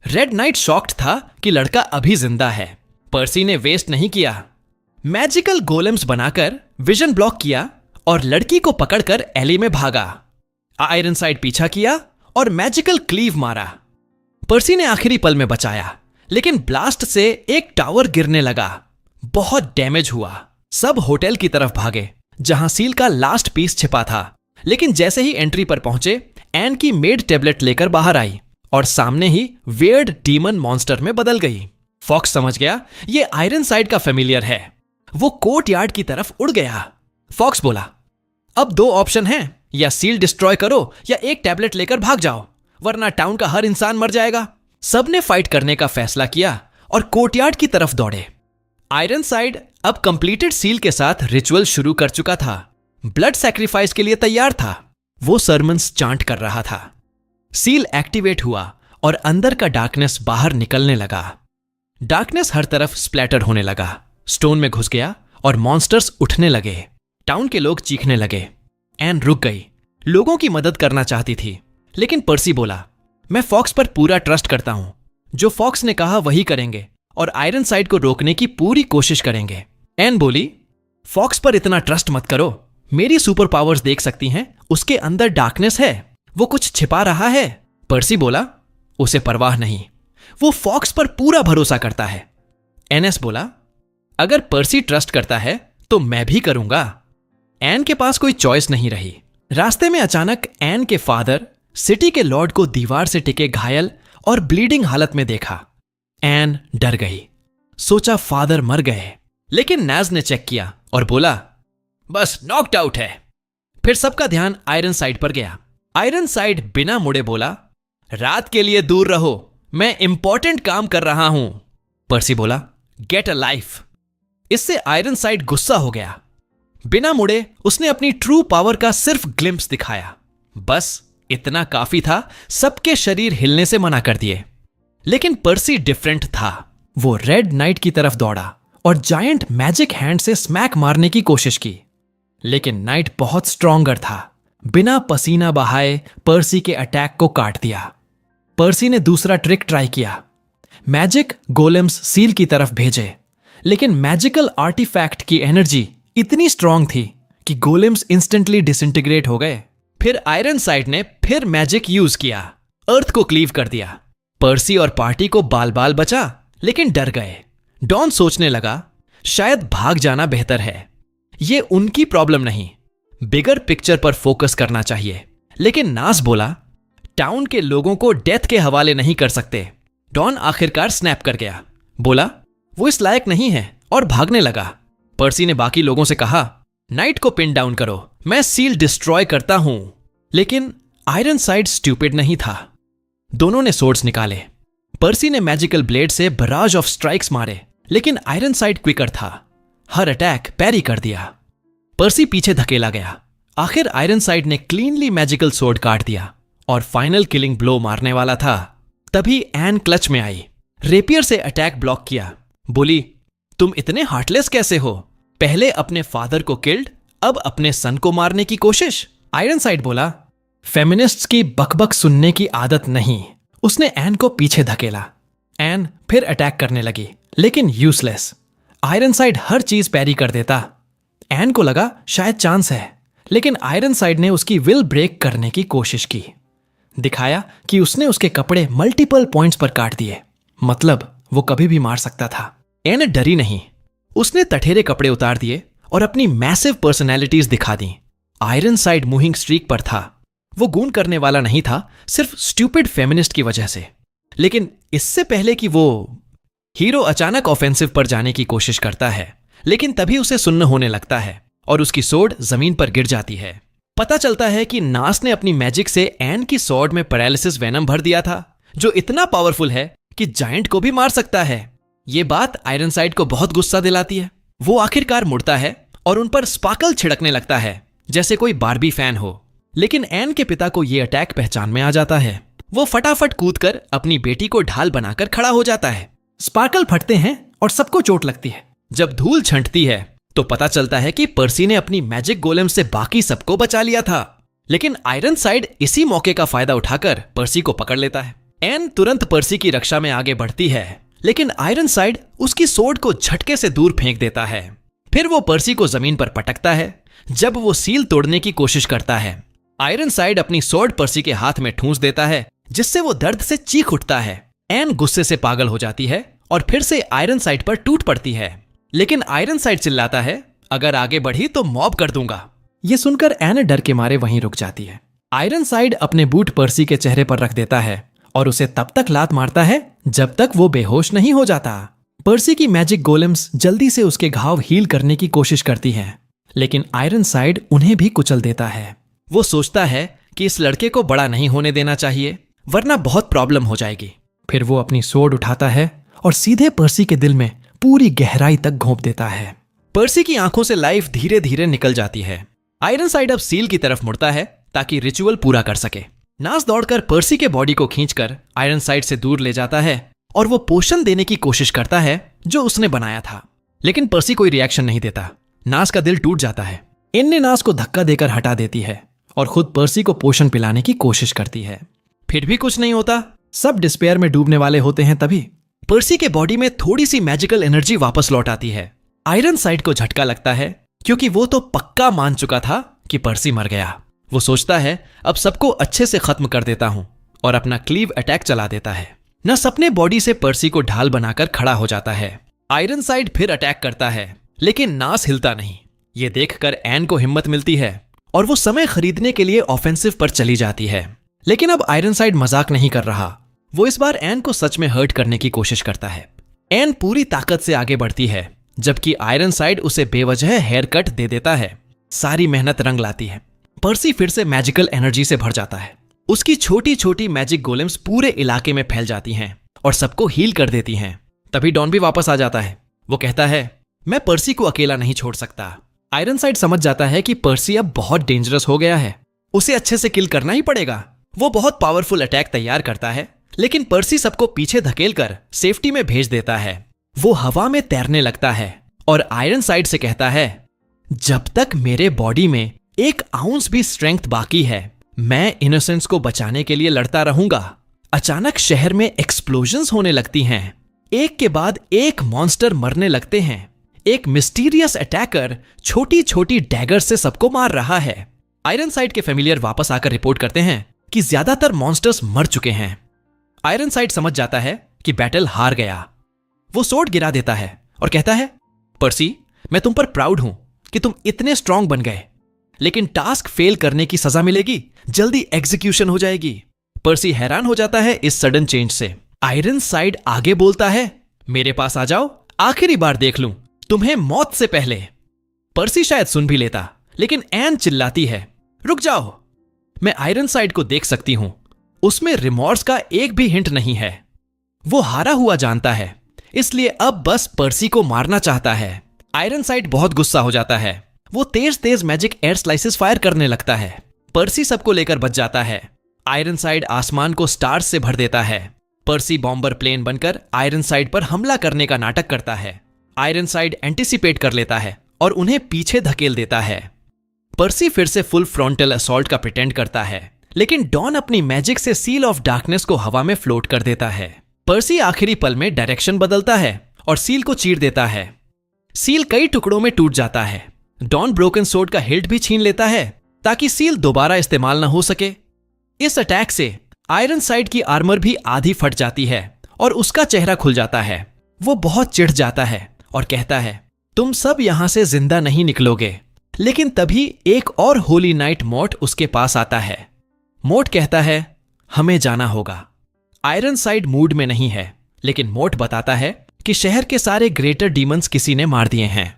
रेड नाइट शॉक्ड था कि लड़का अभी जिंदा है। पर्सी ने वेस्ट नहीं किया। मैजिकल गोलेम्स बनाकर विजन ब्लॉक किया और लड़की को पकड़कर एली में भागा। आयरनसाइड पीछा किया और मैजिकल क्लीव मारा। पर्सी ने आखिरी पल में बचाया, लेकिन ब्लास्ट से एक टावर गिरने लगा। बहुत डैमेज हुआ। सब होटल की तरफ भागे जहां सील का लास्ट पीस छिपा था। लेकिन जैसे ही एंट्री पर पहुंचे, एन की मेड टेबलेट लेकर बाहर आई और सामने ही वियर्ड डीमन मॉन्स्टर में बदल गई। फॉक्स समझ गया ये आयरनसाइड का फेमिलियर है। वो कोर्टयार्ड की तरफ उड़ गया। फॉक्स बोला, अब 2 ऑप्शन हैं, या सील डिस्ट्रॉय करो या एक टैबलेट लेकर भाग जाओ, वरना टाउन का हर इंसान मर जाएगा। सबने फाइट करने का फैसला किया और कोर्टयार्ड की तरफ दौड़े। आयरनसाइड अब कंप्लीटेड सील के साथ रिचुअल शुरू कर चुका था। ब्लड सैक्रिफाइस के लिए तैयार था। वो सरमन्स चांट कर रहा था। सील एक्टिवेट हुआ और अंदर का डार्कनेस बाहर निकलने लगा। डार्कनेस हर तरफ स्प्लैटर होने लगा, स्टोन में घुस गया और मॉन्स्टर्स उठने लगे। टाउन के लोग चीखने लगे। एन रुक गई। लोगों की मदद करना चाहती थी, लेकिन पर्सी बोला, मैं फॉक्स पर पूरा ट्रस्ट करता हूं। जो फॉक्स ने कहा वही करेंगे और आयरनसाइड को रोकने की पूरी कोशिश करेंगे। एन बोली, फॉक्स पर इतना ट्रस्ट मत करो। मेरी सुपर पावर्स देख सकती हैं, उसके अंदर डार्कनेस है, वो कुछ छिपा रहा है। पर्सी बोला, उसे परवाह नहीं, वो फॉक्स पर पूरा भरोसा करता है। एनएस बोला, अगर पर्सी ट्रस्ट करता है तो मैं भी करूंगा। एन के पास कोई चॉइस नहीं रही। रास्ते में अचानक एन के फादर सिटी के लॉर्ड को दीवार से टिके घायल और ब्लीडिंग हालत में देखा। एन डर गई, सोचा फादर मर गए। लेकिन नाज ने चेक किया और बोला, बस नॉकड आउट है। फिर सबका ध्यान आयरनसाइड पर गया। आयरनसाइड बिना मुड़े बोला, रात के लिए दूर रहो, मैं इंपॉर्टेंट काम कर रहा हूं। पर्सी बोला, गेट अ लाइफ। इससे आयरनसाइड गुस्सा हो गया। बिना मुड़े उसने अपनी ट्रू पावर का सिर्फ ग्लिम्प्स दिखाया। बस इतना काफी था, सबके शरीर हिलने से मना कर दिए। लेकिन पर्सी डिफरेंट था। वो रेड नाइट की तरफ दौड़ा और जायंट मैजिक हैंड से स्मैक मारने की कोशिश की। लेकिन नाइट बहुत स्ट्रॉन्गर था। बिना पसीना बहाए पर्सी के अटैक को काट दिया। पर्सी ने दूसरा ट्रिक ट्राई किया। मैजिक गोलेम्स सील की तरफ भेजे, लेकिन मैजिकल आर्टिफैक्ट की एनर्जी इतनी स्ट्रांग थी कि गोलेम्स इंस्टेंटली डिसइंटीग्रेट हो गए। फिर आयरनसाइड ने फिर मैजिक यूज किया, अर्थ को क्लीव कर दिया। पर्सी और पार्टी को बाल बाल बचा, लेकिन डर गए। डॉन सोचने लगा शायद भाग जाना बेहतर है। ये उनकी प्रॉब्लम नहीं, बिगर पिक्चर पर फोकस करना चाहिए। लेकिन नास बोला टाउन के लोगों को डेथ के हवाले नहीं कर सकते। डॉन आखिरकार स्नैप कर गया, बोला वो इस लायक नहीं है, और भागने लगा। पर्सी ने बाकी लोगों से कहा नाइट को पिन डाउन करो, मैं सील डिस्ट्रॉय करता हूं। लेकिन आयरनसाइड स्टूपिड नहीं था। दोनों ने सोर्ड्स निकाले। पर्सी ने मैजिकल ब्लेड से बराज ऑफ स्ट्राइक्स मारे, लेकिन आयरनसाइड क्विकर था। हर अटैक पैरी कर दिया। पर्सी पीछे धकेला गया। आखिर आयरनसाइड ने क्लीनली मैजिकल सोर्ड काट दिया और फाइनल किलिंग ब्लो मारने वाला था। तभी एन क्लच में आई, रेपियर से अटैक ब्लॉक किया। बोली तुम इतने हार्टलेस कैसे हो? पहले अपने फादर को किल्ड, अब अपने सन को मारने की कोशिश। आयरनसाइड बोला फेमिनिस्ट्स की बकबक सुनने की आदत नहीं। उसने एन को पीछे धकेला। एन फिर अटैक करने लगी, लेकिन यूजलेस। आयरनसाइड हर चीज पैरी कर देता। एन को लगा शायद चांस है, लेकिन आयरनसाइड ने उसकी विल ब्रेक करने की कोशिश की। दिखाया कि उसने उसके कपड़े मल्टीपल पॉइंट्स पर काट दिए, मतलब वो कभी भी मार सकता था। एन डरी नहीं। उसने तठेरे कपड़े उतार दिए और अपनी मैसिव पर्सनैलिटीज दिखा दी। आयरनसाइड मूविंग स्ट्रीक पर था। वो गून करने वाला नहीं था, सिर्फ स्टूपिड फेमिनिस्ट की वजह से। लेकिन इससे पहले कि वो हीरो अचानक ऑफेंसिव पर जाने की कोशिश करता है, लेकिन तभी उसे सुन्न होने लगता है और उसकी सोर्ड जमीन पर गिर जाती है। पता चलता है कि नास ने अपनी मैजिक से एन की सोर्ड में पैरालिसिस वेनम भर दिया था, जो इतना पावरफुल है कि जायंट को भी मार सकता है। ये बात आयरनसाइड को बहुत गुस्सा दिलाती है। वो आखिरकार मुड़ता है और उन पर स्पार्कल छिड़कने लगता है, जैसे कोई बारबी फैन हो। लेकिन एन के पिता को यह अटैक पहचान में आ जाता है। वो फटाफट कूदकर अपनी बेटी को ढाल बनाकर खड़ा हो जाता है। स्पार्कल फटते हैं और सबको चोट लगती है। जब धूल छंटती है तो पता चलता है कि पर्सी ने अपनी मैजिक गोलेम से बाकी सबको बचा लिया था। लेकिन आयरनसाइड इसी मौके का फायदा उठाकर पर्सी को पकड़ लेता है। एन तुरंत पर्सी की रक्षा में आगे बढ़ती है, लेकिन आयरनसाइड उसकी सोर्ड को झटके से दूर फेंक देता है। फिर वो पर्सी को जमीन पर पटकता है जब वो सील तोड़ने की कोशिश करता है। आयरनसाइड अपनी सोर्ड पर्सी के हाथ में ठूंस देता है, जिससे वो दर्द से चीख उठता है। एन गुस्से से पागल हो जाती है और फिर से आयरनसाइड पर टूट पड़ती है। लेकिन आयरनसाइड चिल्लाता है अगर आगे बढ़ी तो मॉब कर दूंगा। ये सुनकर एन डर के मारे वहीं रुक जाती है। आयरनसाइड अपने बूट पर्सी के चेहरे पर रख देता है और उसे तब तक लात मारता है जब तक वो बेहोश नहीं हो जाता। पर्सी की मैजिक गोलेम्स जल्दी से उसके घाव हील करने की कोशिश करती हैं, लेकिन आयरनसाइड उन्हें भी कुचल देता है। वो सोचता है कि इस लड़के को बड़ा नहीं होने देना चाहिए, वरना बहुत प्रॉब्लम हो जाएगी। फिर वो अपनी सोर्ड उठाता है और सीधे पर्सी के दिल में पूरी गहराई तक घोंप देता है। पर्सी की आंखों से लाइफ धीरे धीरे निकल जाती है। आयरनसाइड अब सील की तरफ मुड़ता है ताकि रिचुअल पूरा कर सके। नास दौड़कर पर्सी के बॉडी को खींचकर आयरनसाइड से दूर ले जाता है और वो पोशन देने की कोशिश करता है जो उसने बनाया था। लेकिन पर्सी कोई रिएक्शन नहीं देता। नास का दिल टूट जाता है। इन ने नास को धक्का देकर हटा देती है और खुद पर्सी को पोशन पिलाने की कोशिश करती है। फिर भी कुछ नहीं होता। सब डिस्पेयर में डूबने वाले होते हैं। तभी पर्सी के बॉडी में थोड़ी सी मैजिकल एनर्जी वापस लौट आती है। आयरनसाइड को झटका लगता है, क्योंकि वो तो पक्का मान चुका था कि पर्सी मर गया। वो सोचता है अब सबको अच्छे से खत्म कर देता हूं, और अपना क्लीव अटैक चला देता है। नस अपने बॉडी से पर्सी को ढाल बनाकर खड़ा हो जाता है। आयरनसाइड फिर अटैक करता है, लेकिन नास हिलता नहीं। ये देखकर एन को हिम्मत मिलती है और वो समय खरीदने के लिए ऑफेंसिव पर चली जाती है। लेकिन अब आयरनसाइड मजाक नहीं कर रहा। वो इस बार एन को सच में हर्ट करने की कोशिश करता है। एन पूरी ताकत से आगे बढ़ती है, जबकि आयरनसाइड उसे बेवजह हेयर कट दे देता है। सारी मेहनत रंग लाती है। पर्सी फिर से मैजिकल एनर्जी से भर जाता है। उसकी छोटी छोटी मैजिक गोलेम्स पूरे इलाके में फैल जाती हैं और सबको हील कर देती हैं। तभी डॉन भी वापस आ जाता है। वो कहता है मैं पर्सी को अकेला नहीं छोड़ सकता। आयरनसाइड समझ जाता है कि पर्सी अब बहुत डेंजरस हो गया है। उसे अच्छे से किल करना ही पड़ेगा। वो बहुत पावरफुल अटैक तैयार करता है, लेकिन पर्सी सबको पीछे धकेलकर सेफ्टी में भेज देता है। वो हवा में तैरने लगता है और आयरनसाइड से कहता है, जब तक मेरे बॉडी में 1 आउंस भी स्ट्रेंथ बाकी है, मैं इनोसेंस को बचाने के लिए लड़ता रहूंगा। अचानक शहर में एक्सप्लोजन्स होने लगती हैं। एक के बाद एक मॉन्स्टर मरने लगते हैं। एक मिस्टीरियस अटैकर छोटी छोटी डैगर से सबको मार रहा है। आयरनसाइड के फेमिलियर वापस आकर रिपोर्ट करते हैं कि ज्यादातर मॉन्स्टर्स मर चुके हैं। आयरनसाइड समझ जाता है कि बैटल हार गया। वो सोर्ड गिरा देता है और कहता है, पर्सी, मैं तुम पर प्राउड हूं कि तुम इतने स्ट्रांग बन गए, लेकिन टास्क फेल करने की सजा मिलेगी, जल्दी एग्जीक्यूशन हो जाएगी। पर्सी हैरान हो जाता है इस सडन चेंज से। आयरनसाइड आगे बोलता है, मेरे पास आ जाओ, आखिरी बार देख लूं तुम्हें मौत से पहले। पर्सी शायद सुन भी लेता, लेकिन एन चिल्लाती है, रुक जाओ, मैं आयरनसाइड को देख सकती हूं, उसमें रिमॉर्स का एक भी हिंट नहीं है। वो हारा हुआ जानता है, इसलिए अब बस पर्सी को मारना चाहता है। आयरनसाइड बहुत गुस्सा हो जाता है। वो तेज तेज मैजिक एयर स्लाइसेस फायर करने लगता है। पर्सी सबको लेकर बच जाता है। आयरनसाइड आसमान को स्टार्स से भर देता है। पर्सी बॉम्बर प्लेन बनकर आयरनसाइड पर हमला करने का नाटक करता है। आयरनसाइड एंटिसिपेट कर लेता है और उन्हें पीछे धकेल देता है। पर्सी फिर से फुल फ्रंटल असॉल्ट का प्रिटेंड करता है, लेकिन डॉन अपनी मैजिक से सील ऑफ डार्कनेस को हवा में फ्लोट कर देता है। पर्सी आखिरी पल में डायरेक्शन बदलता है और सील को चीर देता है। सील कई टुकड़ों में टूट जाता है। डॉन ब्रोकन सोर्ड का हिल्ट भी छीन लेता है ताकि सील दोबारा इस्तेमाल न हो सके। इस अटैक से आयरनसाइड की आर्मर भी आधी फट जाती है और उसका चेहरा खुल जाता है। वो बहुत चिढ़ जाता है और कहता है, तुम सब यहां से जिंदा नहीं निकलोगे। लेकिन तभी एक और होली नाइट मोट उसके पास आता है। मोट कहता है, हमें जाना होगा। आयरनसाइड मूड में नहीं है, लेकिन मोट बताता है कि शहर के सारे ग्रेटर डीमंस किसी ने मार दिए हैं।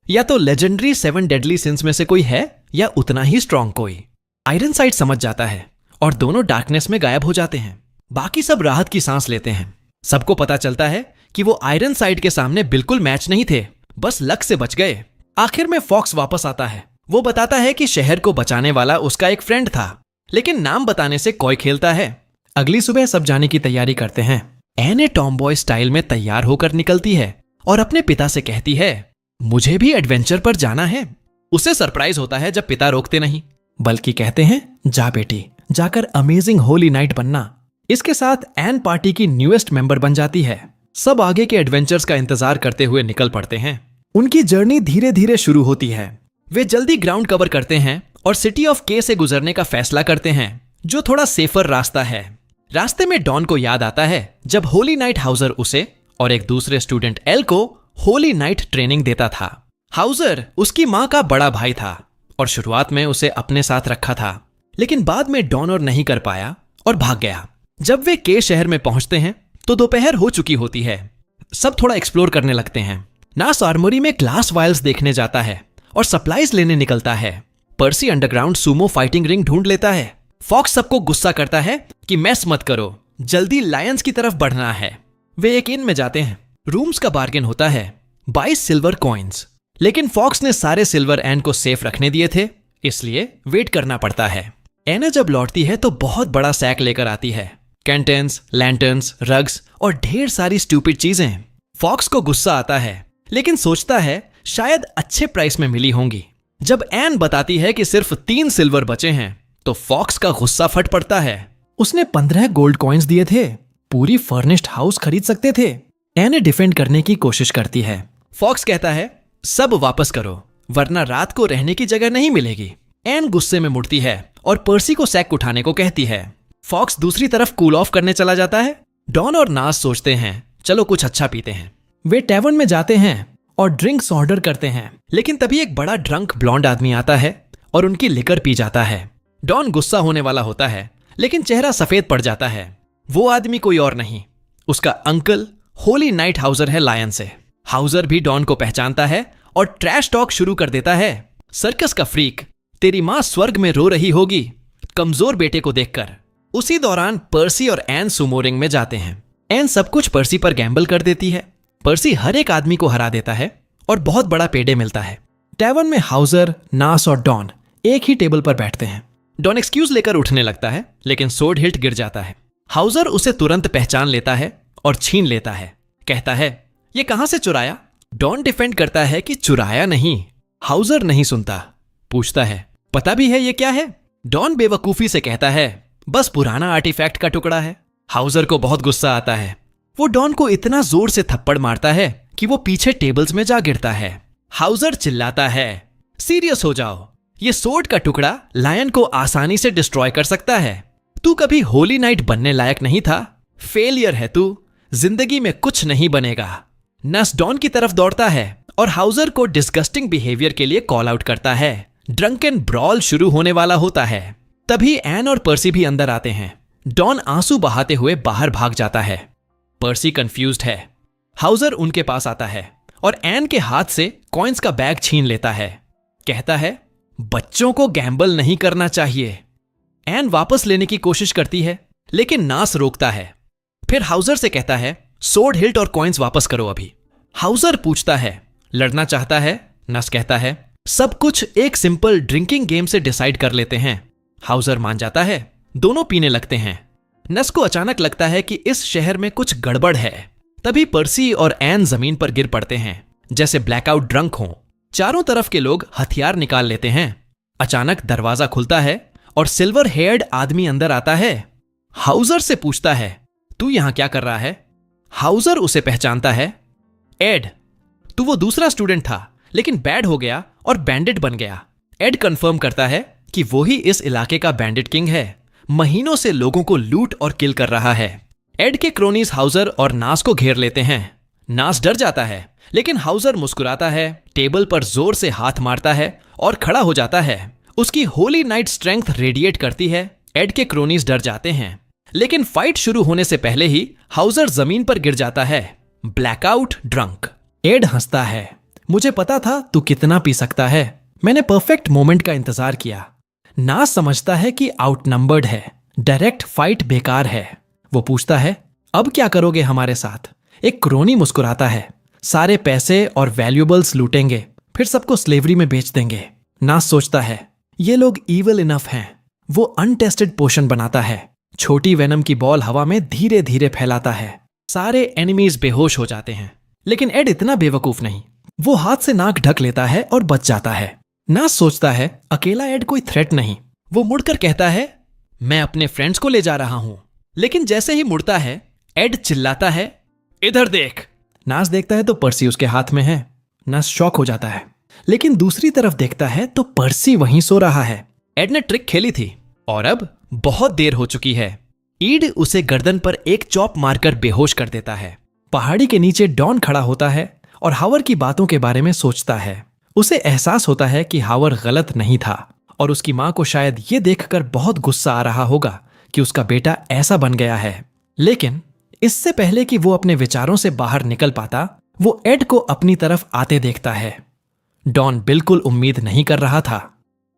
या तो लेजेंडरी 7 डेडली सिंस में से कोई है या उतना ही स्ट्रांग कोई। आयरनसाइड समझ जाता है और दोनों डार्कनेस में गायब हो जाते हैं। बाकी सब राहत की सांस लेते हैं। सबको पता चलता है कि वो आयरनसाइड के सामने बिल्कुल मैच नहीं थे, बस लक से बच गए। आखिर में फॉक्स वापस आता है। वो बताता है कि शहर को बचाने वाला उसका एक फ्रेंड था, लेकिन नाम बताने से कोई खेलता है। अगली सुबह सब जाने की तैयारी करते हैं। एने टॉमबॉय स्टाइल में तैयार होकर निकलती है और अपने पिता से कहती है, मुझे भी एडवेंचर पर जाना है। उसे सरप्राइज होता है जब पिता रोकते नहीं, बल्कि कहते हैं, जा बेटी, जाकर अमेजिंग होली नाइट बनना। इसके साथ एन पार्टी की न्यूएस्ट मेंबर बन जाती है। सब आगे के एडवेंचर्स का इंतजार करते हुए निकल पड़ते हैं। उनकी जर्नी धीरे धीरे शुरू होती है। वे जल्दी ग्राउंड कवर करते हैं और सिटी ऑफ के से गुजरने का फैसला करते हैं, जो थोड़ा सेफर रास्ता है। रास्ते में डॉन को याद आता है जब होली नाइट हाउजर उसे और एक दूसरे स्टूडेंट एल को होली नाइट ट्रेनिंग देता था। हाउजर उसकी माँ का बड़ा भाई था और शुरुआत में उसे अपने साथ रखा था, लेकिन बाद में डॉन और नहीं कर पाया और भाग गया। जब वे के शहर में पहुंचते हैं तो दोपहर हो चुकी होती है। सब थोड़ा एक्सप्लोर करने लगते हैं। नास आर्मरी में ग्लास वायल्स देखने जाता है और सप्लाईज लेने निकलता है। पर्सी अंडरग्राउंड सुमो फाइटिंग रिंग ढूंढ लेता है। फॉक्स सबको गुस्सा करता है कि मैस मत करो, जल्दी लायंस की तरफ बढ़ना है। वे एक इन में जाते हैं। रूम्स का बार्गेन होता है 22 सिल्वर कॉइन्स, लेकिन फॉक्स ने सारे सिल्वर एन को सेफ रखने दिए थे, इसलिए वेट करना पड़ता है। एना जब लौटती है तो बहुत बड़ा सैक लेकर आती है। कैंटेन्स, लैंटर्न्स, रग्स और ढेर सारी स्टूपिड चीजें। फॉक्स को गुस्सा आता है, लेकिन सोचता है शायद अच्छे प्राइस में मिली होंगी। जब एन बताती है कि सिर्फ 3 सिल्वर बचे हैं तो फॉक्स का गुस्सा फट पड़ता है। उसने 15 गोल्ड कॉइन्स दिए थे, पूरी फर्निश्ड हाउस खरीद सकते थे। एन डिफेंड करने की कोशिश करती है। फॉक्स कहता है, सब वापस करो वरना रात को रहने की जगह नहीं मिलेगी। एन गुस्से में मुड़ती है और पर्सी को सैक उठाने को कहती है। फॉक्स दूसरी तरफ कूल ऑफ करने चला जाता है। डॉन और नास सोचते हैं, चलो कुछ अच्छा पीते हैं। वे टैवर्न में जाते हैं और ड्रिंक्स ऑर्डर करते हैं, लेकिन तभी एक बड़ा ड्रंक ब्लॉन्ड आदमी आता है और उनकी लिकर पी जाता है। डॉन गुस्सा होने वाला होता है, लेकिन चेहरा सफेद पड़ जाता है। वो आदमी कोई और नहीं, उसका अंकल होली नाइट हाउजर है लायन से। हाउजर भी डॉन को पहचानता है और ट्रैश टॉक शुरू कर देता है। सर्कस का फ्रीक, तेरी माँ स्वर्ग में रो रही होगी कमजोर बेटे को देखकर। उसी दौरान पर्सी और एन सुमो रिंग में जाते हैं। एन सब कुछ पर्सी पर गैम्बल कर देती है। पर्सी हर एक आदमी को हरा देता है और बहुत बड़ा पेडे मिलता है। टैवर्न में हाउजर, नास और डॉन एक ही टेबल पर बैठते हैं। डॉन एक्सक्यूज लेकर उठने लगता है, लेकिन सोर्ड हिल्ट गिर जाता है। हाउजर उसे तुरंत पहचान लेता है और छीन लेता है। कहता है, ये कहां से चुराया? डॉन डिफेंड करता है कि चुराया नहीं। हाउजर नहीं सुनता, पूछता है, पता भी है ये क्या है? डॉन बेवकूफी से कहता है, बस पुराना आर्टिफैक्ट का टुकड़ा है। हाउजर को बहुत गुस्सा आता है। वो डॉन को इतना जोर से थप्पड़ मारता है कि वो पीछे टेबल्स में जा गिरता है। हाउजर चिल्लाता है, सीरियस हो जाओ, ये सोर्ड का टुकड़ा लायन को आसानी से डिस्ट्रॉय कर सकता है। तू कभी होली नाइट बनने लायक नहीं था। फेलियर है तू, जिंदगी में कुछ नहीं बनेगा। नस डॉन की तरफ दौड़ता है और हाउजर को डिस्गस्टिंग बिहेवियर के लिए कॉल आउट करता है। ड्रंकन ब्रॉल शुरू होने वाला होता है। तभी एन और पर्सी भी अंदर आते हैं। डॉन आंसू बहाते हुए बाहर भाग जाता है। पर्सी कंफ्यूज्ड है। हाउजर उनके पास आता है और एन के हाथ से कॉइन्स का बैग छीन लेता है। कहता है, बच्चों को गैम्बल नहीं करना चाहिए। एन वापस लेने की कोशिश करती है, लेकिन नास रोकता है। फिर हाउजर से कहता है, सोर्ड हिल्ट और कॉइन्स वापस करो अभी। हाउजर पूछता है, लड़ना चाहता है? नस कहता है, सब कुछ एक सिंपल ड्रिंकिंग गेम से डिसाइड कर लेते हैं। हाउजर मान जाता है। दोनों पीने लगते हैं। नस को अचानक लगता है कि इस शहर में कुछ गड़बड़ है। तभी पर्सी और एन जमीन पर गिर पड़ते हैं, जैसे ब्लैकआउट ड्रंक हों। चारों तरफ के लोग हथियार निकाल लेते हैं। अचानक दरवाजा खुलता है और सिल्वर हेयर्ड आदमी अंदर आता है। हाउजर से पूछता है, तू यहां क्या कर रहा है? हाउजर उसे पहचानता है। एड, तू वो दूसरा स्टूडेंट था, लेकिन बैड हो गया और बैंडिट बन गया। एड कंफर्म करता है कि वो ही इस इलाके का बैंडिट किंग है। महीनों से लोगों को लूट और किल कर रहा है। एड के क्रोनीज हाउजर और नास को घेर लेते हैं। नास डर जाता है, लेकिन हाउजर मुस्कुराता है, टेबल पर जोर से हाथ मारता है और खड़ा हो जाता है। उसकी होली नाइट स्ट्रेंथ रेडिएट करती है। एड के क्रोनीज डर जाते हैं, लेकिन फाइट शुरू होने से पहले ही हाउजर जमीन पर गिर जाता है, ब्लैकआउट ड्रंक। एड हंसता है, मुझे पता था तू कितना पी सकता है। मैंने परफेक्ट मोमेंट का इंतजार किया। नास समझता है कि आउटनंबर्ड है, डायरेक्ट फाइट बेकार है। वो पूछता है, अब क्या करोगे हमारे साथ? एक क्रोनी मुस्कुराता है, सारे पैसे और वैल्यूएबल्स लूटेंगे, फिर सबको स्लेवरी में बेच देंगे। नास सोचता है, ये लोग ईविल इनफ हैं। वो अनटेस्टेड पोशन बनाता है, छोटी वेनम की बॉल हवा में धीरे धीरे फैलाता है। सारे एनिमीज बेहोश हो जाते हैं, लेकिन एड इतना बेवकूफ नहीं। वो हाथ से नाक ढक लेता है और बच जाता है। नास सोचता है, अकेला एड कोई थ्रेट नहीं। वो मुड़कर कहता है, मैं अपने फ्रेंड्स को ले जा रहा हूं। लेकिन जैसे ही मुड़ता है, एड चिल्लाता है, इधर देख। नास देखता है तो पर्सी उसके हाथ में है। नास शॉक हो जाता है, लेकिन दूसरी तरफ देखता है तो पर्सी वहीं सो रहा है। एड ने ट्रिक खेली थी और अब बहुत देर हो चुकी है। ईड उसे गर्दन पर एक चॉप मारकर बेहोश कर देता है। पहाड़ी के नीचे डॉन खड़ा होता है और हावर की बातों के बारे में सोचता है। उसे एहसास होता है कि हावर गलत नहीं था और उसकी मां को शायद ये देखकर बहुत गुस्सा आ रहा होगा कि उसका बेटा ऐसा बन गया है। लेकिन इससे पहले कि वो अपने विचारों से बाहर निकल पाता, वो एड को अपनी तरफ आते देखता है। डॉन बिल्कुल उम्मीद नहीं कर रहा था।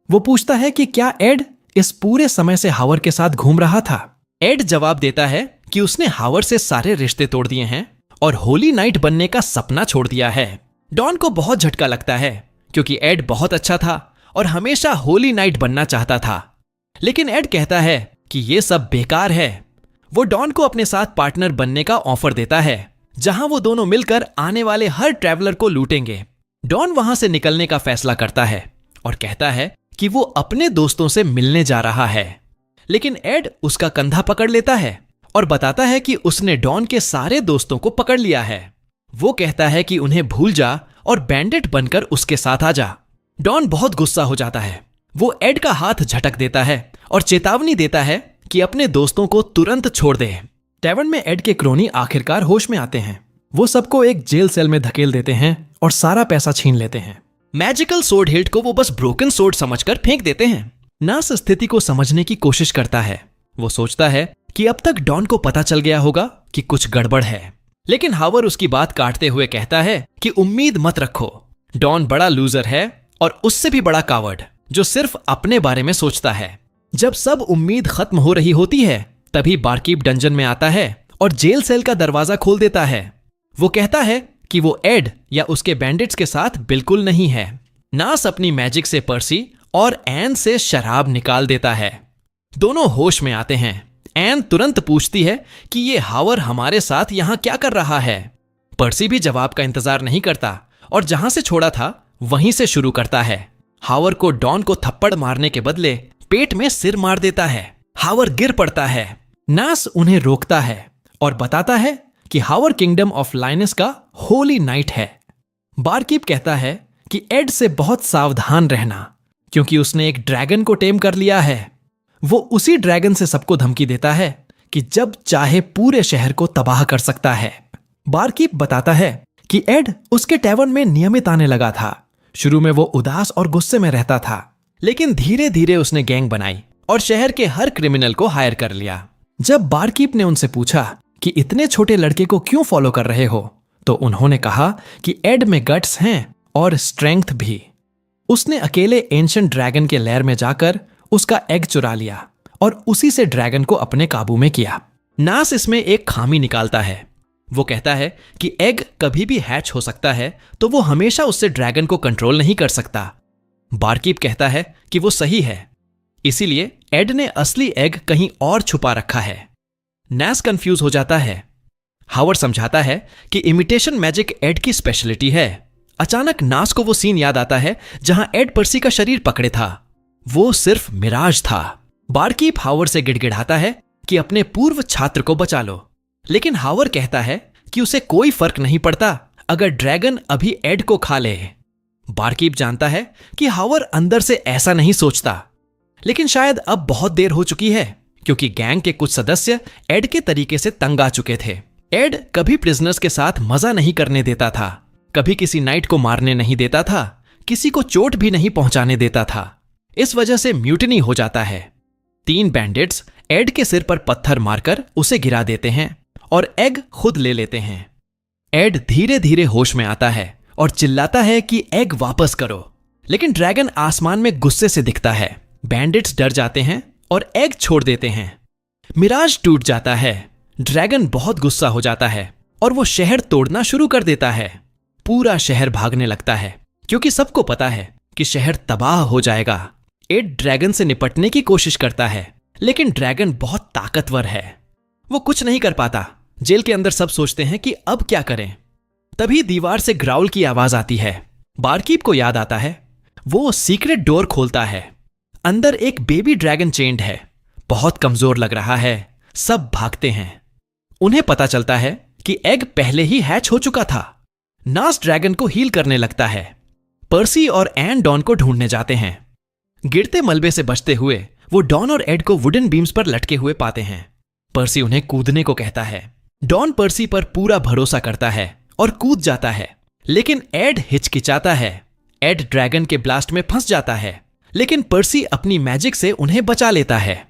वो पूछता है कि क्या एड इस पूरे समय से हावर के साथ घूम रहा था? एड जवाब देता है कि उसने हावर से सारे रिश्ते तोड़ दिए हैं और होली नाइट बनने का सपना छोड़ दिया है। डॉन को बहुत झटका लगता है, क्योंकि एड बहुत अच्छा था और हमेशा होली नाइट बनना चाहता था। लेकिन एड कहता है कि यह सब बेकार है। वो डॉन को अपने साथ पार्टनर बनने का ऑफर देता है, जहां वो दोनों मिलकर आने वाले हर ट्रैवलर को लूटेंगे। डॉन वहां से निकलने का फैसला करता है और कहता है कि वो अपने दोस्तों से मिलने जा रहा है। लेकिन एड उसका कंधा पकड़ लेता है और बताता है कि उसने डॉन के सारे दोस्तों को पकड़ लिया है। वो कहता है कि उन्हें भूल जा और बैंडिट बनकर उसके साथ आ जा। डॉन बहुत गुस्सा हो जाता है। वो एड का हाथ झटक देता है और चेतावनी देता है कि अपने दोस्तों को तुरंत छोड़ दे। टैवर्न में एड के क्रोनी आखिरकार होश में आते हैं। वो सबको एक जेल सेल में धकेल देते हैं और सारा पैसा छीन लेते हैं। मैजिकल सोर्ड हिल्ट को वो बस ब्रोकन सोर्ड समझकर फेंक देते हैं। नास स्थिति को समझने की कोशिश करता है। वो सोचता है कि अब तक डॉन को पता चल गया होगा कि कुछ गड़बड़ है, लेकिन हावर उसकी बात काटते हुए कहता है कि उम्मीद मत रखो। डॉन बड़ा लूजर है और उससे भी बड़ा कावर्ड, जो सिर्फ अपने बारे में सोचता है। जब सब उम्मीद खत्म हो रही होती है, तभी बारकीप डंजन में आता है और जेल सेल का दरवाजा खोल देता है। वो कहता है कि वो एड या उसके बैंडिट्स के साथ बिल्कुल नहीं है। नास अपनी मैजिक से पर्सी और एन से शराब निकाल देता है। दोनों होश में आते हैं। एन तुरंत पूछती है कि ये हावर हमारे साथ यहां क्या कर रहा है। पर्सी भी जवाब का इंतजार नहीं करता और जहां से छोड़ा था वहीं से शुरू करता है। हावर को डॉन को थप्पड़ मारने के बदले पेट में सिर मार देता है। हावर गिर पड़ता है। नास उन्हें रोकता है और बताता है कि हावर किंगडम ऑफ लाइनस का होली नाइट है। बारकीप कहता है कि एड से बहुत सावधान रहना, क्योंकि उसने एक ड्रैगन को टेम कर लिया है। वो उसी ड्रैगन से सबको धमकी देता है कि जब चाहे पूरे शहर को तबाह कर सकता है। बारकीप बताता है कि एड उसके टैवर्न में नियमित आने लगा था। शुरू में वो उदास और गुस्से में रहता था, लेकिन धीरे धीरे उसने गैंग बनाई और शहर के हर क्रिमिनल को हायर कर लिया। जब बारकीप ने उनसे पूछा कि इतने छोटे लड़के को क्यों फॉलो कर रहे हो, तो उन्होंने कहा कि एड में गट्स हैं और स्ट्रेंथ भी। उसने अकेले एंशिएंट ड्रैगन के लेयर में जाकर उसका एग चुरा लिया और उसी से ड्रैगन को अपने काबू में किया। नास इसमें एक खामी निकालता है। वो कहता है कि एग कभी भी हैच हो सकता है, तो वो हमेशा उससे ड्रैगन को कंट्रोल नहीं कर सकता। बारकीप कहता है कि वो सही है, इसीलिए एड ने असली एग कहीं और छुपा रखा है। नास कंफ्यूज हो जाता है। हावर समझाता है कि इमिटेशन मैजिक एड की स्पेशलिटी है। अचानक नास को वो सीन याद आता है जहां एड पर्सी का शरीर पकड़े था। वो सिर्फ मिराज था। बारकीप हावर से गिड़गिड़ाता है कि अपने पूर्व छात्र को बचा लो, लेकिन हावर कहता है कि उसे कोई फर्क नहीं पड़ता अगर ड्रैगन अभी एड को खा ले। बारकीप जानता है कि हावर अंदर से ऐसा नहीं सोचता, लेकिन शायद अब बहुत देर हो चुकी है, क्योंकि गैंग के कुछ सदस्य एड के तरीके से तंग आ चुके थे। एड कभी प्रिजनर्स के साथ मजा नहीं करने देता था, कभी किसी नाइट को मारने नहीं देता था, किसी को चोट भी नहीं पहुंचाने देता था। इस वजह से म्यूटिनी हो जाता है। 3 बैंडिट्स एड के सिर पर पत्थर मारकर उसे गिरा देते हैं और एग खुद ले लेते हैं। एड धीरे धीरे होश में आता है और चिल्लाता है कि एग वापस करो, लेकिन ड्रैगन आसमान में गुस्से से दिखता है। बैंडिट्स डर जाते हैं और एग छोड़ देते हैं। मिराज टूट जाता है। ड्रैगन बहुत गुस्सा हो जाता है और वो शहर तोड़ना शुरू कर देता है। पूरा शहर भागने लगता है, क्योंकि सबको पता है कि शहर तबाह हो जाएगा। एड ड्रैगन से निपटने की कोशिश करता है, लेकिन ड्रैगन बहुत ताकतवर है। वो कुछ नहीं कर पाता। जेल के अंदर सब सोचते हैं कि अब क्या करें। तभी दीवार से ग्राउल की आवाज आती है। बारकीप को याद आता है। वो सीक्रेट डोर खोलता है। अंदर एक बेबी ड्रैगन चेंड है। बहुत कमजोर लग रहा है। सब भागते हैं। उन्हें पता चलता है कि एग पहले ही हैच हो चुका था। नास ड्रैगन को हील करने लगता है। पर्सी और एन डॉन को ढूंढने जाते हैं। गिरते मलबे से बचते हुए वो डॉन और एड को वुडन बीम्स पर लटके हुए पाते हैं। पर्सी उन्हें कूदने को कहता है। डॉन पर्सी पर पूरा भरोसा करता है और कूद जाता है, लेकिन एड हिचकिचाता है। एड ड्रैगन के ब्लास्ट में फंस जाता है, लेकिन पर्सी अपनी मैजिक से उन्हें बचा लेता है।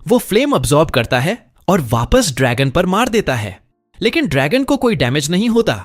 वो फ्लेम अब्सॉर्ब करता है और वापस ड्रैगन पर मार देता है, लेकिन ड्रैगन को कोई डैमेज नहीं होता।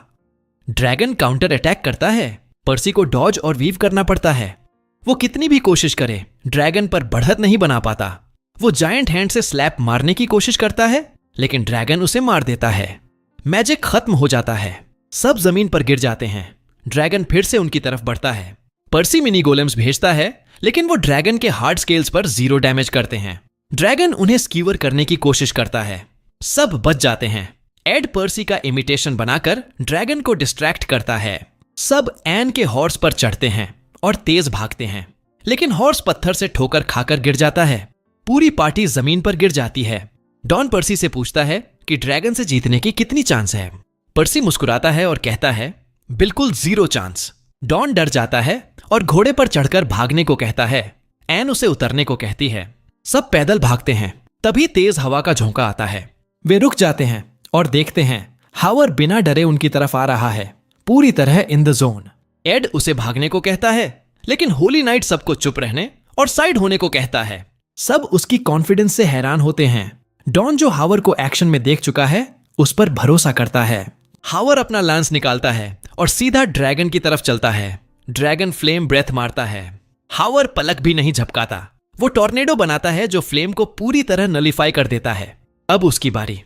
ड्रैगन काउंटर अटैक करता है। पर्सी को डॉज और वीव करना पड़ता है। वो कितनी भी कोशिश करे, ड्रैगन पर बढ़त नहीं बना पाता। वो जायंट हैंड से स्लैप मारने की कोशिश करता है, लेकिन ड्रैगन उसे मार देता है। मैजिक खत्म हो जाता है। सब जमीन पर गिर जाते हैं। ड्रैगन फिर से उनकी तरफ बढ़ता है। पर्सी मिनी गोलेम्स भेजता है, लेकिन वो ड्रैगन के हार्ड स्केल्स पर 0 डैमेज करते हैं। ड्रैगन उन्हें स्कीवर करने की कोशिश करता है। सब बच जाते हैं। एड पर्सी का इमिटेशन बनाकर ड्रैगन को डिस्ट्रैक्ट करता है। सब एन के हॉर्स पर चढ़ते हैं और तेज भागते हैं, लेकिन हॉर्स पत्थर से ठोकर खाकर गिर जाता है। पूरी पार्टी जमीन पर गिर जाती है। डॉन पर्सी से पूछता है कि ड्रैगन से जीतने की कितनी चांस है। पर्सी मुस्कुराता है और कहता है, बिल्कुल 0 चांस। डॉन डर जाता है और घोड़े पर चढ़कर भागने को कहता है। एन उसे उतरने को कहती है। सब पैदल भागते हैं। तभी तेज हवा का झोंका आता है। वे रुक जाते हैं और देखते हैं हावर बिना डरे उनकी तरफ आ रहा है, पूरी तरह इन द जोन। एड उसे भागने को कहता है, लेकिन होली नाइट सबको चुप रहने और साइड होने को कहता है। सब उसकी कॉन्फिडेंस से हैरान होते हैं। डॉन, जो हावर को एक्शन में देख चुका है, उस पर भरोसा करता है। हावर अपना लांस निकालता है और सीधा ड्रैगन की तरफ चलता है। ड्रैगन फ्लेम ब्रेथ मारता है। हावर पलक भी नहीं झपकाता। वो टॉर्नेडो बनाता है जो फ्लेम को पूरी तरह नलिफाई कर देता है। अब उसकी बारी।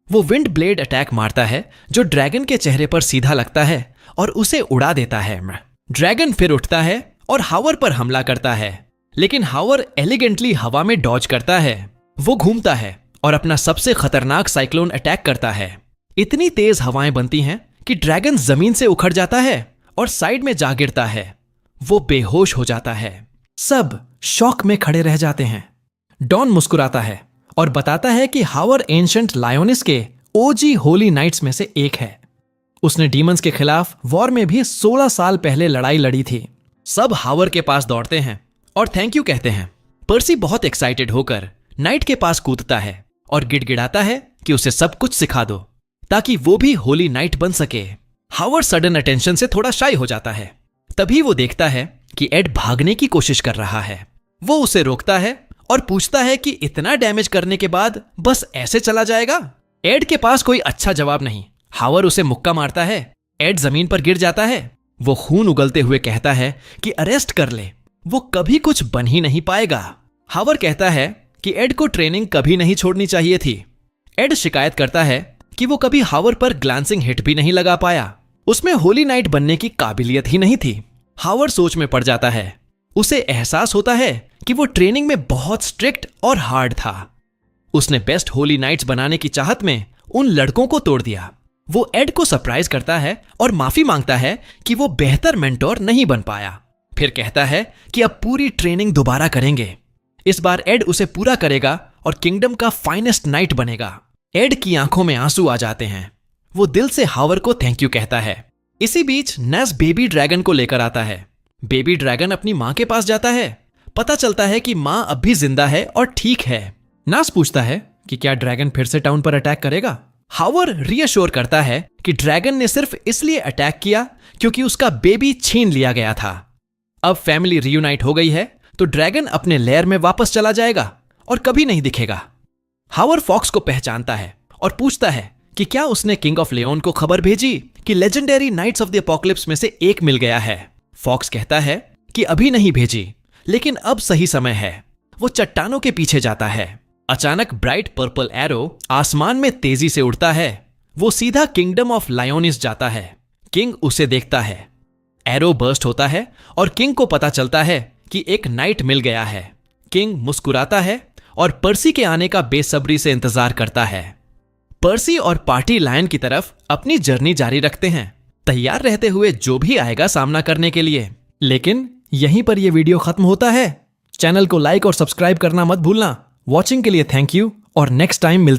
वो विंड ब्लेड अटैक मारता है जो ड्रैगन के चेहरे पर सीधा लगता है और उसे उड़ा देता है। ड्रैगन फिर उठता है और हावर पर हमला करता है, लेकिन हावर एलिगेंटली हवा में डॉज करता है। वो घूमता है और अपना सबसे खतरनाक साइक्लोन अटैक करता है। इतनी तेज हवाएं बनती हैं कि ड्रैगन जमीन से उखड़ जाता है और साइड में जा गिरता है। वो बेहोश हो जाता है। सब शॉक में खड़े रह जाते हैं। डॉन मुस्कुराता है और बताता है कि हावर एंशंट लायोनिस के ओजी होली नाइट्स में से एक है। उसने डीमंस के खिलाफ वॉर में भी 16 साल पहले लड़ाई लड़ी थी। सब हावर के पास दौड़ते हैं और थैंक यू कहते हैं। पर्सी बहुत एक्साइटेड होकर नाइट के पास कूदता है और गिड़गिड़ाता है कि उसे सब कुछ सिखा दो ताकि वो भी होली नाइट बन सके। हावर सडन अटेंशन से थोड़ा शाई हो जाता है। तभी वो देखता है कि एड भागने की कोशिश कर रहा है। वो उसे रोकता है और पूछता है कि इतना डैमेज करने के बाद बस ऐसे चला जाएगा। एड के पास कोई अच्छा जवाब नहीं। हावर उसे मुक्का मारता है। एड जमीन पर गिर जाता है। वो खून उगलते हुए कहता है कि अरेस्ट कर ले, वो कभी कुछ बन ही नहीं पाएगा। हावर कहता है कि एड को ट्रेनिंग कभी नहीं छोड़नी चाहिए थी। एड शिकायत करता है कि वो कभी हावर पर ग्लांसिंग हिट भी नहीं लगा पाया। उसमें होली नाइट बनने की काबिलियत ही नहीं थी। हावर सोच में पड़ जाता है। उसे एहसास होता है कि वो ट्रेनिंग में बहुत स्ट्रिक्ट और हार्ड था। उसने बेस्ट होली नाइट्स बनाने की चाहत में उन लड़कों को तोड़ दिया। वो एड को सरप्राइज करता है और माफी मांगता है कि वो बेहतर मेंटोर नहीं बन पाया। फिर कहता है कि अब पूरी ट्रेनिंग दोबारा करेंगे। इस बार एड उसे पूरा करेगा और किंगडम का फाइनेस्ट नाइट बनेगा। एड की आंखों में आंसू आ जाते हैं। वो दिल से हावर को थैंक यू कहता है। इसी बीच नेस बेबी ड्रैगन को लेकर आता है। बेबी ड्रैगन अपनी मां के पास जाता है। पता चलता है कि मां अब भी जिंदा है और ठीक है। नास पूछता है कि क्या ड्रैगन फिर से टाउन पर अटैक करेगा। हावर रीअश्योर करता है कि ड्रैगन ने सिर्फ इसलिए अटैक किया क्योंकि उसका बेबी छीन लिया गया था। अब फैमिली रियूनाइट हो गई है तो ड्रैगन अपने लेयर में वापस चला जाएगा और कभी नहीं दिखेगा। हावर फॉक्स को पहचानता है और पूछता है कि क्या उसने किंग ऑफ लेओन को खबर भेजी कि legendary knights of the apocalypse में से एक मिल गया है। फॉक्स कहता है कि अभी नहीं भेजी, लेकिन अब सही समय है। वो चट्टानों के पीछे जाता है। अचानक ब्राइट पर्पल एरो आसमान में तेजी से उड़ता है। वो सीधा किंगडम ऑफ लायोनिस जाता है। किंग उसे देखता है। एरो बर्स्ट होता है और किंग को पता चलता है कि एक नाइट मिल गया है। किंग मुस्कुराता है और पर्सी के आने का बेसब्री से इंतजार करता है। पर्सी और पार्टी लायन की तरफ अपनी जर्नी जारी रखते हैं, तैयार रहते हुए जो भी आएगा सामना करने के लिए। लेकिन यहीं पर यह वीडियो खत्म होता है। चैनल को लाइक और सब्सक्राइब करना मत भूलना। वॉचिंग के लिए थैंक यू और नेक्स्ट टाइम मिलते